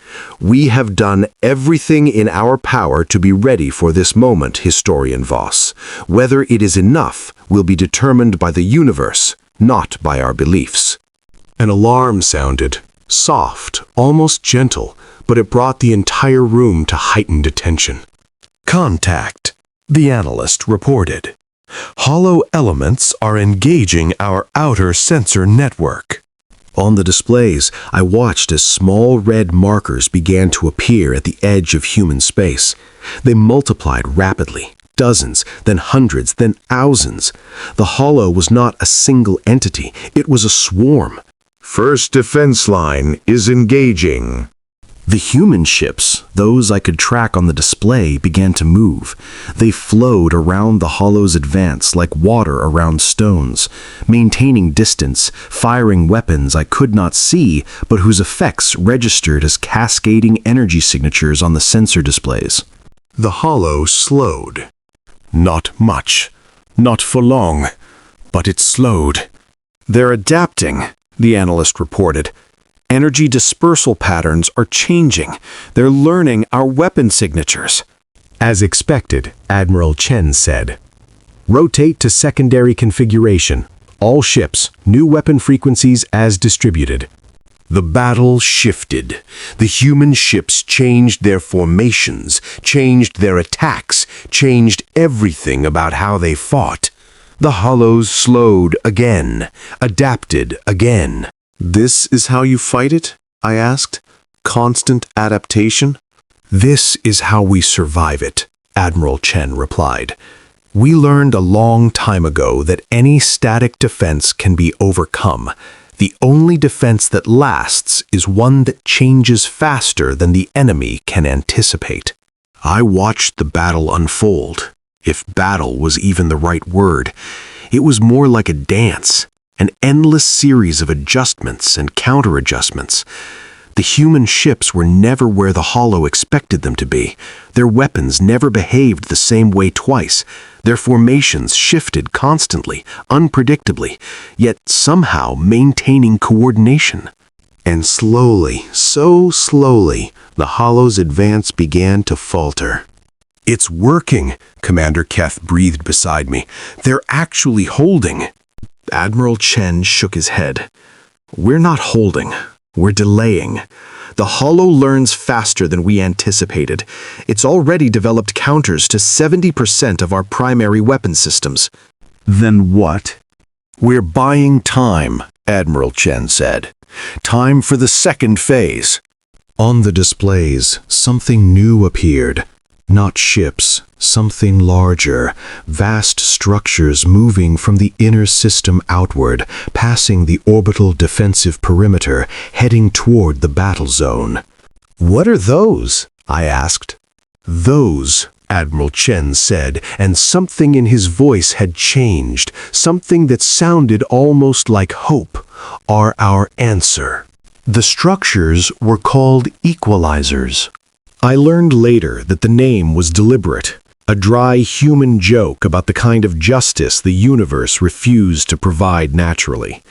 We have done everything in our power to be ready for this moment, Historian Voss. Whether it is enough will be determined by the universe, not by our beliefs. An alarm sounded, soft, almost gentle, but it brought the entire room to heightened attention. Contact, the analyst reported. Hollow elements are engaging our outer sensor network. On the displays, I watched as small red markers began to appear at the edge of human space. They multiplied rapidly, dozens, then hundreds, then thousands. The Hollow was not a single entity, it was a swarm. First defense line is engaging. The human ships, those I could track on the display, began to move. They flowed around the Hollow's advance like water around stones, maintaining distance, firing weapons I could not see, but whose effects registered as cascading energy signatures on the sensor displays. The Hollow slowed. Not much. Not for long. But it slowed. They're adapting, the analyst reported. Energy dispersal patterns are changing. They're learning our weapon signatures. As expected, Admiral Chen said. Rotate to secondary configuration. All ships, new weapon frequencies as distributed. The battle shifted. The human ships changed their formations, changed their attacks, changed everything about how they fought. The hollows slowed again, adapted again. This is how you fight it? I asked. Constant adaptation? This is how we survive it, Admiral Chen replied. We learned a long time ago that any static defense can be overcome. The only defense that lasts is one that changes faster than the enemy can anticipate. I watched the battle unfold. If battle was even the right word, it was more like a dance, an endless series of adjustments and counter-adjustments. The human ships were never where the Hollow expected them to be. Their weapons never behaved the same way twice. Their formations shifted constantly, unpredictably, yet somehow maintaining coordination. And slowly, so slowly, the Hollow's advance began to falter. It's working, Commander Keth breathed beside me. They're actually holding. Admiral Chen shook his head. We're not holding. We're delaying. The Hollow learns faster than we anticipated. It's already developed counters to 70% of our primary weapon systems. Then what? We're buying time, Admiral Chen said. Time for the second phase. On the displays, something new appeared. Not ships, something larger, vast structures moving from the inner system outward, passing the orbital defensive perimeter, heading toward the battle zone. What are those? I asked. Those, Admiral Chen said, and something in his voice had changed, something that sounded almost like hope, are our answer. The structures were called equalizers. I learned later that the name was deliberate, a dry human joke about the kind of justice the universe refused to provide naturally.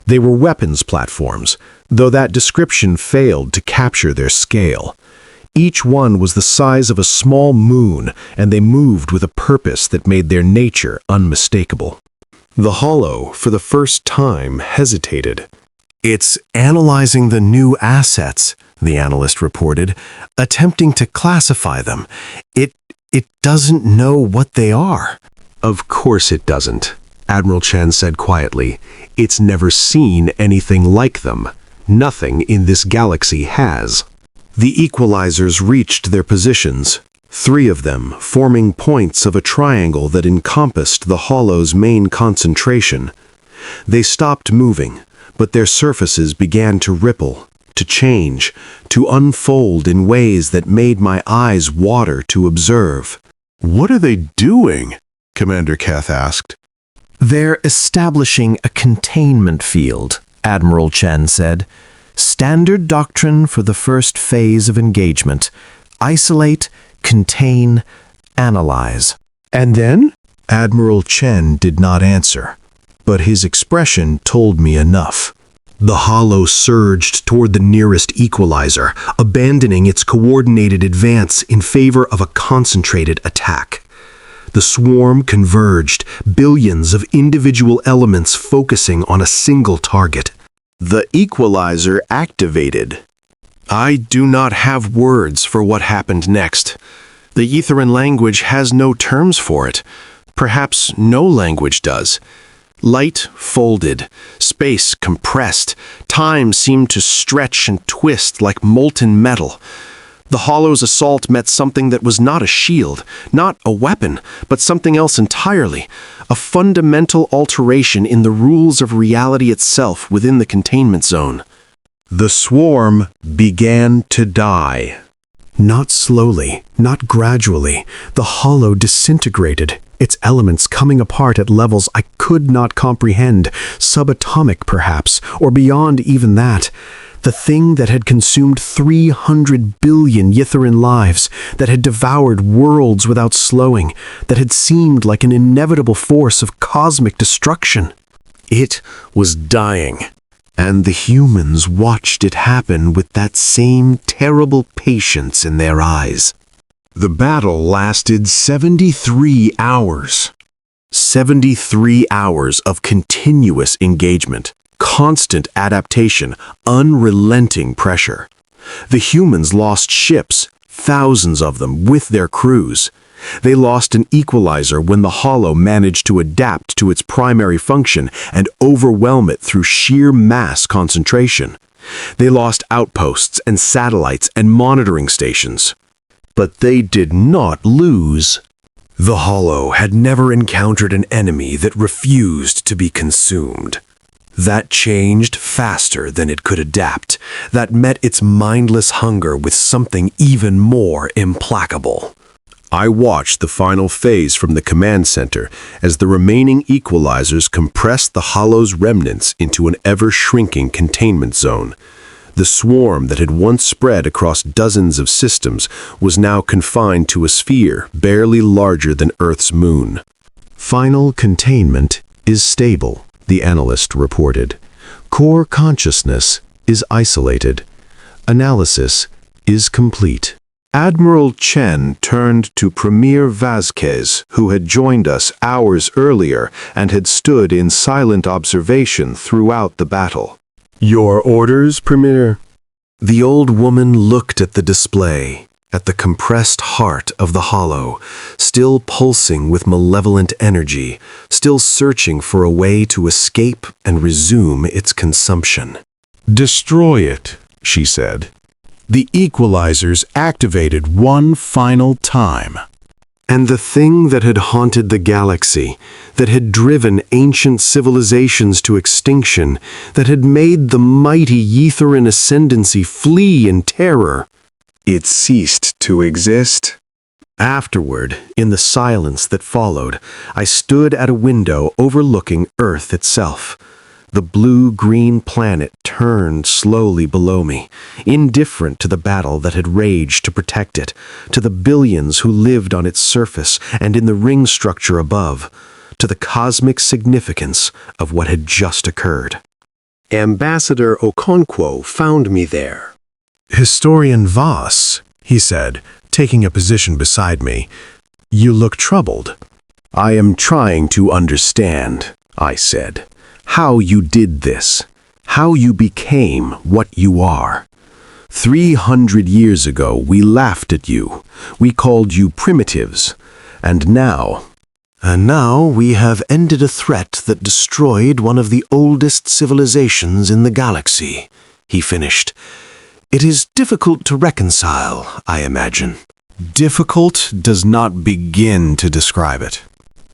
They were weapons platforms, though that description failed to capture their scale. Each one was the size of a small moon, and they moved with a purpose that made their nature unmistakable. The Hollow, for the first time, hesitated. It's analyzing the new assets, the analyst reported, attempting to classify them. It doesn't know what they are. Of course it doesn't, Admiral Chen said quietly. It's never seen anything like them. Nothing in this galaxy has. The equalizers reached their positions, 3 of them forming points of a triangle that encompassed the Hollow's main concentration. They stopped moving, but their surfaces began to ripple, to change, to unfold in ways that made my eyes water to observe. What are they doing? Commander Keth asked. They're establishing a containment field, Admiral Chen said. Standard doctrine for the first phase of engagement. Isolate, contain, analyze. And then? Admiral Chen did not answer, but his expression told me enough. The Hollow surged toward the nearest equalizer, abandoning its coordinated advance in favor of a concentrated attack. The swarm converged, billions of individual elements focusing on a single target. The equalizer activated. I do not have words for what happened next. The Etherean language has no terms for it. Perhaps no language does. Light folded, space compressed, time seemed to stretch and twist like molten metal. The Hollow's assault met something that was not a shield, not a weapon, but something else entirely, a fundamental alteration in the rules of reality itself within the containment zone. The swarm began to die. Not slowly, not gradually, the Hollow disintegrated, its elements coming apart at levels I could not comprehend, subatomic perhaps, or beyond even that. The thing that had consumed 300 billion Ythuran lives, that had devoured worlds without slowing, that had seemed like an inevitable force of cosmic destruction. It was dying, and the humans watched it happen with that same terrible patience in their eyes. The battle lasted 73 hours. 73 hours of continuous engagement, constant adaptation, unrelenting pressure. The humans lost ships, thousands of them, with their crews. They lost an equalizer when the Hollow managed to adapt to its primary function and overwhelm it through sheer mass concentration. They lost outposts and satellites and monitoring stations. But they did not lose. The Hollow had never encountered an enemy that refused to be consumed. That changed faster than it could adapt, that met its mindless hunger with something even more implacable. I watched the final phase from the command center as the remaining equalizers compressed the Hollow's remnants into an ever-shrinking containment zone. The swarm that had once spread across dozens of systems was now confined to a sphere barely larger than Earth's moon. Final containment is stable, the analyst reported. Core consciousness is isolated. Analysis is complete. Admiral Chen turned to Premier Vasquez, who had joined us hours earlier and had stood in silent observation throughout the battle. Your orders, Premier? The old woman looked at the display, at the compressed heart of the Hollow, still pulsing with malevolent energy, still searching for a way to escape and resume its consumption. Destroy it, she said. The equalizers activated one final time. And the thing that had haunted the galaxy, that had driven ancient civilizations to extinction, that had made the mighty Ytheran ascendancy flee in terror, It ceased to exist. Afterward, in the silence that followed, I stood at a window overlooking Earth itself. The blue-green planet turned slowly below me, indifferent to the battle that had raged to protect it, to the billions who lived on its surface and in the ring structure above, to the cosmic significance of what had just occurred. Ambassador Okonkwo found me there. Historian Voss, he said, taking a position beside me. You look troubled. I am trying to understand, I said, how you did this, how you became what you are. 300 years ago, we laughed at you. We called you primitives. And now we have ended a threat that destroyed one of the oldest civilizations in the galaxy, he finished. It is difficult to reconcile, I imagine. difficult does not begin to describe it.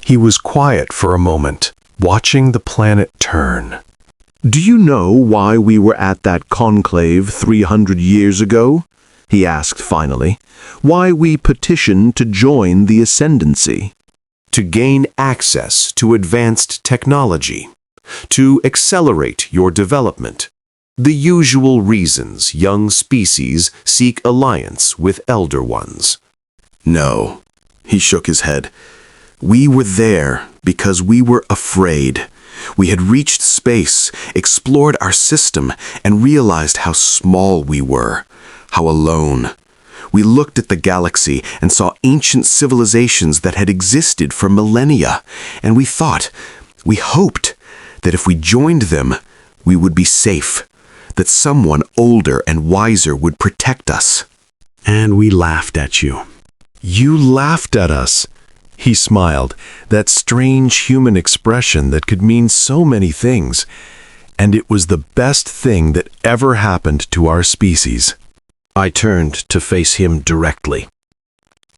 He was quiet for a moment, watching the planet turn. Do you know why we were at that conclave 300 years ago? He asked finally. Why we petitioned to join the ascendancy? To gain access to advanced technology. To accelerate your development. The usual reasons young species seek alliance with elder ones. No, he shook his head. We were there because we were afraid. We had reached space, explored our system, and realized how small we were, how alone. We looked at the galaxy and saw ancient civilizations that had existed for millennia, and we hoped that if we joined them, we would be safe, that someone older and wiser would protect us. And we laughed at you. You laughed at us. He smiled, that strange human expression that could mean so many things. And it was the best thing that ever happened to our species. I turned to face him directly.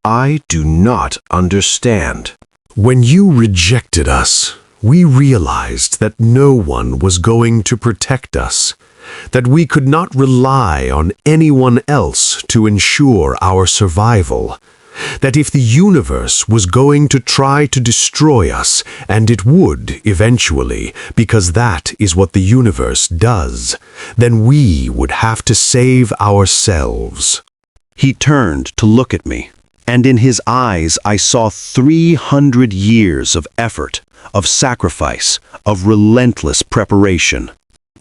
I do not understand. When you rejected us, we realized that no one was going to protect us, that we could not rely on anyone else to ensure our survival, that if the universe was going to try to destroy us, and it would eventually, because that is what the universe does, then we would have to save ourselves. He turned to look at me, and in his eyes I saw 300 years of effort, of sacrifice, of relentless preparation.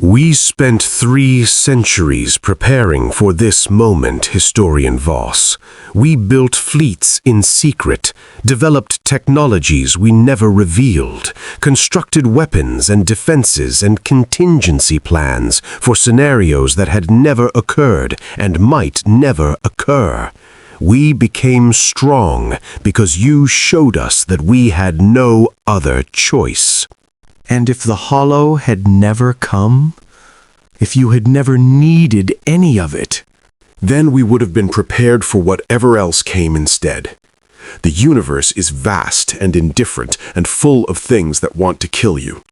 We spent 3 centuries preparing for this moment, Historian Voss. We built fleets in secret, developed technologies we never revealed, constructed weapons and defenses and contingency plans for scenarios that had never occurred and might never occur. We became strong because you showed us that we had no other choice. And if the hollow had never come? If you had never needed any of it? Then we would have been prepared for whatever else came instead. The universe is vast and indifferent and full of things that want to kill you.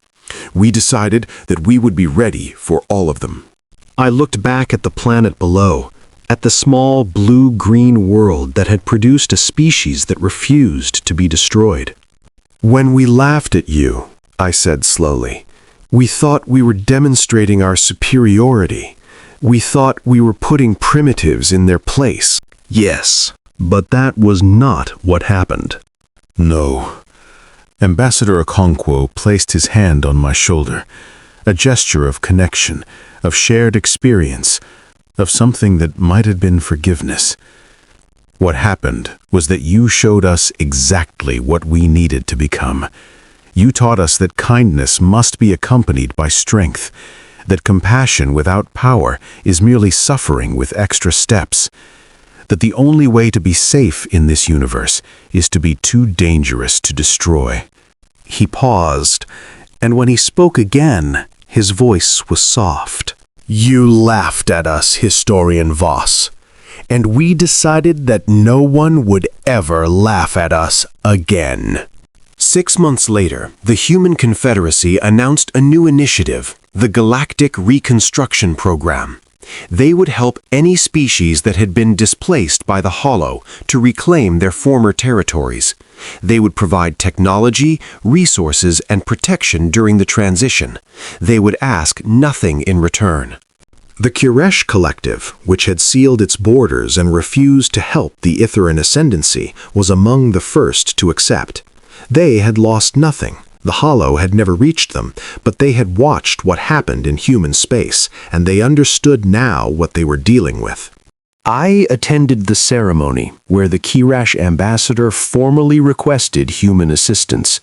We decided that we would be ready for all of them. I looked back at the planet below, at the small blue-green world that had produced a species that refused to be destroyed. When we laughed at you, I said slowly, we thought we were demonstrating our superiority. We thought we were putting primitives in their place. Yes, but that was not what happened. No. Ambassador Okonkwo placed his hand on my shoulder, a gesture of connection, of shared experience, of something that might have been forgiveness. What happened was that you showed us exactly what we needed to become. You taught us that kindness must be accompanied by strength, that compassion without power is merely suffering with extra steps, that the only way to be safe in this universe is to be too dangerous to destroy. He paused, and when he spoke again, his voice was soft. You laughed at us, Historian Voss, and we decided that no one would ever laugh at us again. 6 months later, the Human Confederacy announced a new initiative, the Galactic Reconstruction Program. They would help any species that had been displaced by the Hollow to reclaim their former territories. They would provide technology, resources, and protection during the transition. They would ask nothing in return. The Kuresh Collective, which had sealed its borders and refused to help the Itheran Ascendancy, was among the first to accept. They had lost nothing. The Hollow had never reached them, but they had watched what happened in human space, and they understood now what they were dealing with. I attended the ceremony where the Kirash ambassador formally requested human assistance.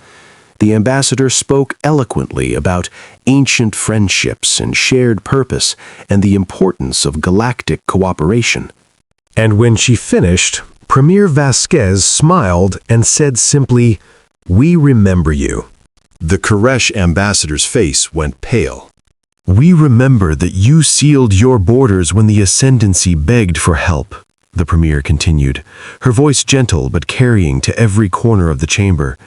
The ambassador spoke eloquently about ancient friendships and shared purpose and the importance of galactic cooperation. And when she finished, Premier Vasquez smiled and said simply, "We remember you." The Kuresh ambassador's face went pale. "We remember that you sealed your borders when the Ascendancy begged for help," the Premier continued, her voice gentle but carrying to every corner of the chamber.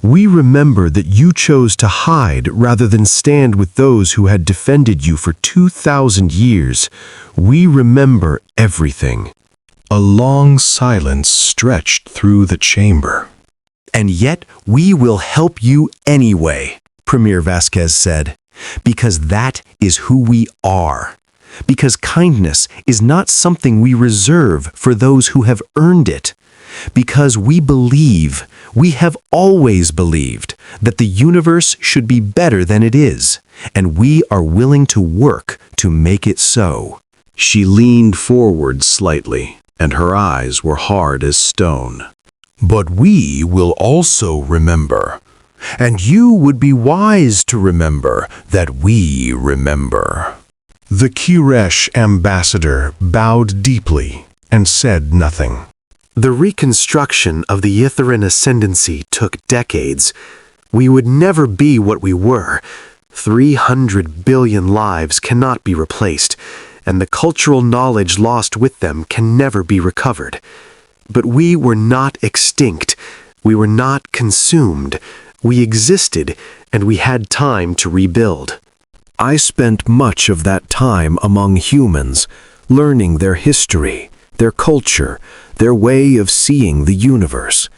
"We remember that you chose to hide rather than stand with those who had defended you for 2,000 years. We remember everything." A long silence stretched through the chamber. "And yet we will help you anyway," Premier Vasquez said, "because that is who we are. Because kindness is not something we reserve for those who have earned it. Because we believe, we have always believed, that the universe should be better than it is, and we are willing to work to make it so." She leaned forward slightly, and her eyes were hard as stone. "But we will also remember, and you would be wise to remember that we remember." The Kuresh ambassador bowed deeply and said nothing. The reconstruction of the Itheran Ascendancy took decades. We would never be what we were. 300 billion lives cannot be replaced, and the cultural knowledge lost with them can never be recovered. But we were not extinct. We were not consumed. We existed, and we had time to rebuild. I spent much of that time among humans, learning their history, their culture, their way of seeing the universe.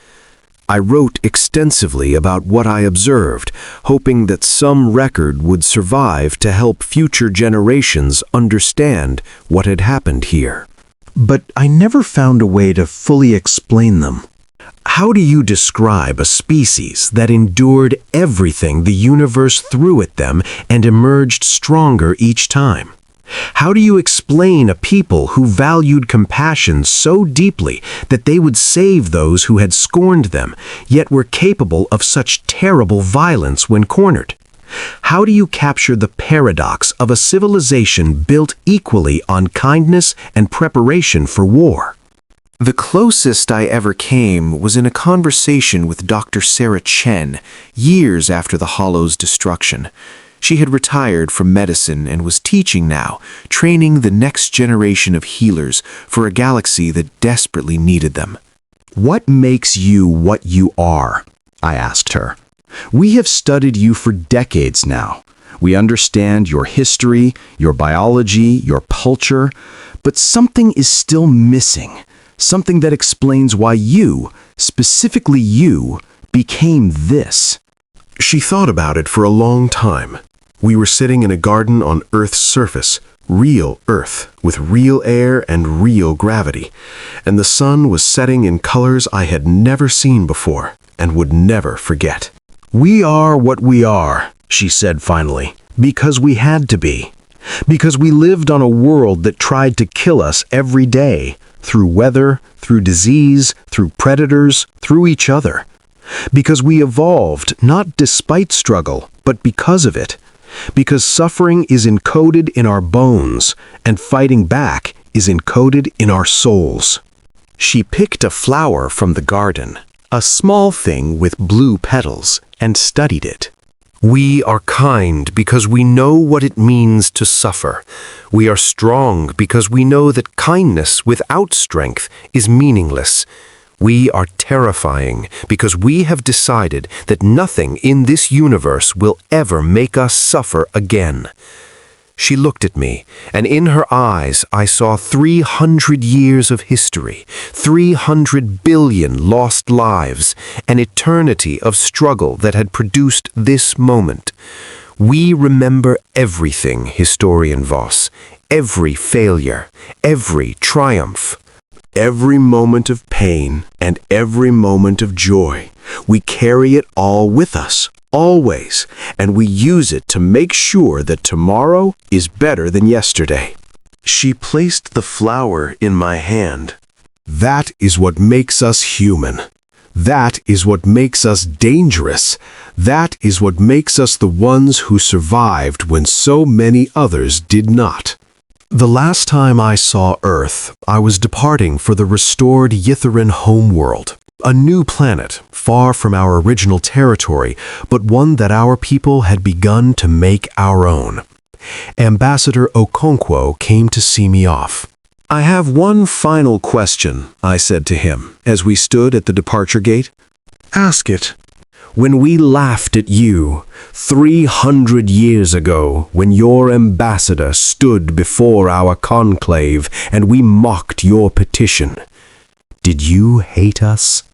I wrote extensively about what I observed, hoping that some record would survive to help future generations understand what had happened here. But I never found a way to fully explain them. How do you describe a species that endured everything the universe threw at them and emerged stronger each time? How do you explain a people who valued compassion so deeply that they would save those who had scorned them, yet were capable of such terrible violence when cornered? How do you capture the paradox of a civilization built equally on kindness and preparation for war? The closest I ever came was in a conversation with Dr. Sarah Chen, years after the Hollow's destruction. She had retired from medicine and was teaching now, training the next generation of healers for a galaxy that desperately needed them. What makes you what you are? I asked her. We have studied you for decades now. We understand your history, your biology, your culture, but something is still missing. Something that explains why you, specifically you, became this. She thought about it for a long time. We were sitting in a garden on Earth's surface, real Earth, with real air and real gravity, and the sun was setting in colors I had never seen before and would never forget. We are what we are, she said finally, because we had to be. Because we lived on a world that tried to kill us every day, through weather, through disease, through predators, through each other. Because we evolved not despite struggle, but because of it. Because suffering is encoded in our bones, and fighting back is encoded in our souls. She picked a flower from the garden, a small thing with blue petals, and studied it. We are kind because we know what it means to suffer. We are strong because we know that kindness without strength is meaningless. We are terrifying because we have decided that nothing in this universe will ever make us suffer again. She looked at me, and in her eyes I saw 300 years of history, 300 billion lost lives, an eternity of struggle that had produced this moment. We remember everything, Historian Voss, every failure, every triumph. Every moment of pain and every moment of joy. We carry it all with us, always, and we use it to make sure that tomorrow is better than yesterday. She placed the flower in my hand. That is what makes us human. That is what makes us dangerous. That is what makes us the ones who survived when so many others did not. The last time I saw Earth, I was departing for the restored Ythurin homeworld, a new planet, far from our original territory, but one that our people had begun to make our own. Ambassador Okonkwo came to see me off. I have one final question, I said to him, as we stood at the departure gate. Ask it. When we laughed at you 300 years ago, when your ambassador stood before our conclave and we mocked your petition, did you hate us?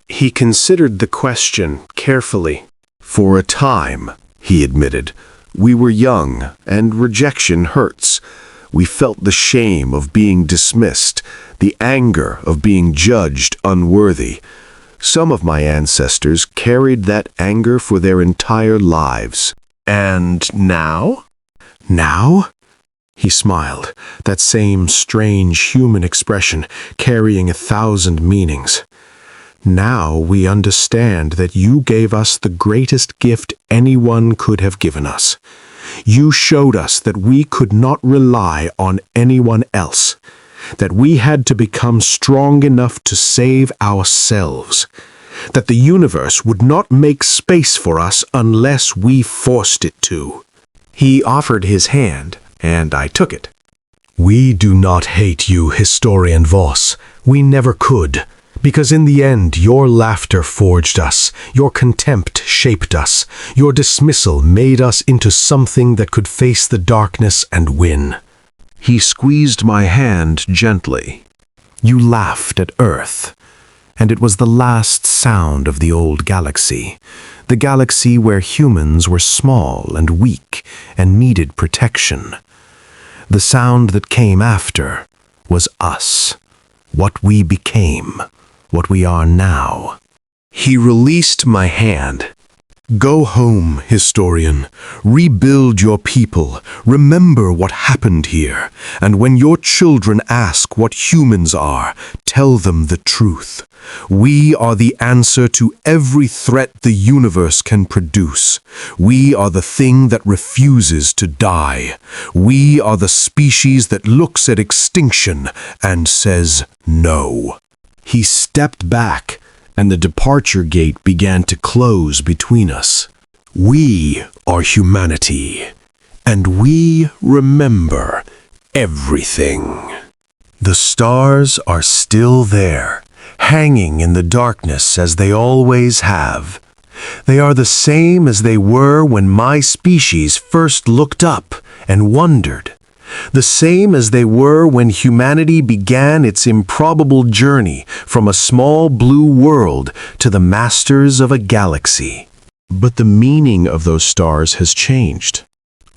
He considered the question carefully. For a time, he admitted, we were young and rejection hurts. We felt the shame of being dismissed, the anger of being judged unworthy. Some of my ancestors carried that anger for their entire lives. And now? Now? He smiled, that same strange human expression carrying 1,000 meanings. Now we understand that you gave us the greatest gift anyone could have given us. You showed us that we could not rely on anyone else, that we had to become strong enough to save ourselves, that the universe would not make space for us unless we forced it to. He offered his hand, and I took it. We do not hate you, Historian Voss. We never could. Because in the end, your laughter forged us, your contempt shaped us, your dismissal made us into something that could face the darkness and win. He squeezed my hand gently. You laughed at Earth, and it was the last sound of the old galaxy, the galaxy where humans were small and weak and needed protection. The sound that came after was us, what we became. what we are now. He released my hand. Go home, historian. Rebuild your people. Remember what happened here. And when your children ask what humans are, tell them the truth. We are the answer to every threat the universe can produce. We are the thing that refuses to die. We are the species that looks at extinction and says no. He stepped back, and the departure gate began to close between us. We are humanity, and we remember everything. The stars are still there, hanging in the darkness as they always have. They are the same as they were when my species first looked up and wondered. The same as they were when humanity began its improbable journey from a small blue world to the masters of a galaxy. But the meaning of those stars has changed.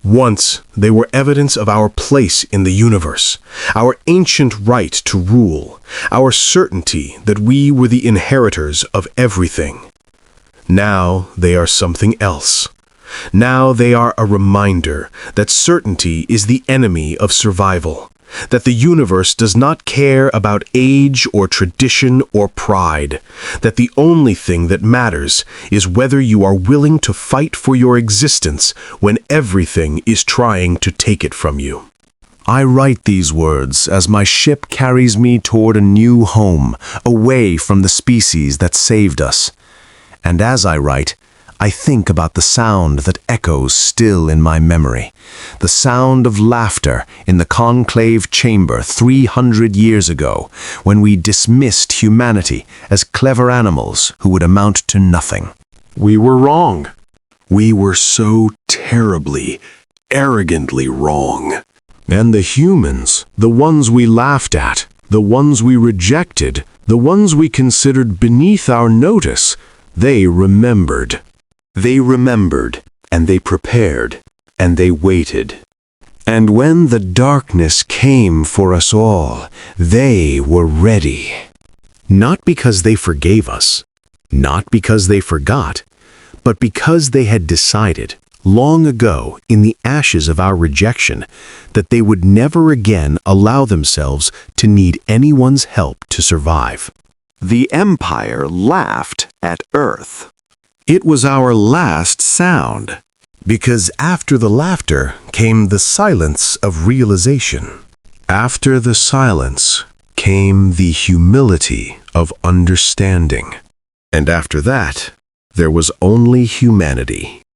Once, they were evidence of our place in the universe, our ancient right to rule, our certainty that we were the inheritors of everything. Now they are something else. Now they are a reminder that certainty is the enemy of survival, that the universe does not care about age or tradition or pride, that the only thing that matters is whether you are willing to fight for your existence when everything is trying to take it from you. I write these words as my ship carries me toward a new home, away from the species that saved us. And as I write, I think about the sound that echoes still in my memory, the sound of laughter in the conclave chamber 300 years ago, when we dismissed humanity as clever animals who would amount to nothing. We were wrong. We were so terribly, arrogantly wrong. And the humans, the ones we laughed at, the ones we rejected, the ones we considered beneath our notice, they remembered. They remembered, and they prepared, and they waited. And when the darkness came for us all, they were ready. Not because they forgave us, not because they forgot, but because they had decided, long ago in the ashes of our rejection, that they would never again allow themselves to need anyone's help to survive. The Empire laughed at Earth. It was our last sound, because after the laughter came the silence of realization. After the silence came the humility of understanding. And after that, there was only humanity.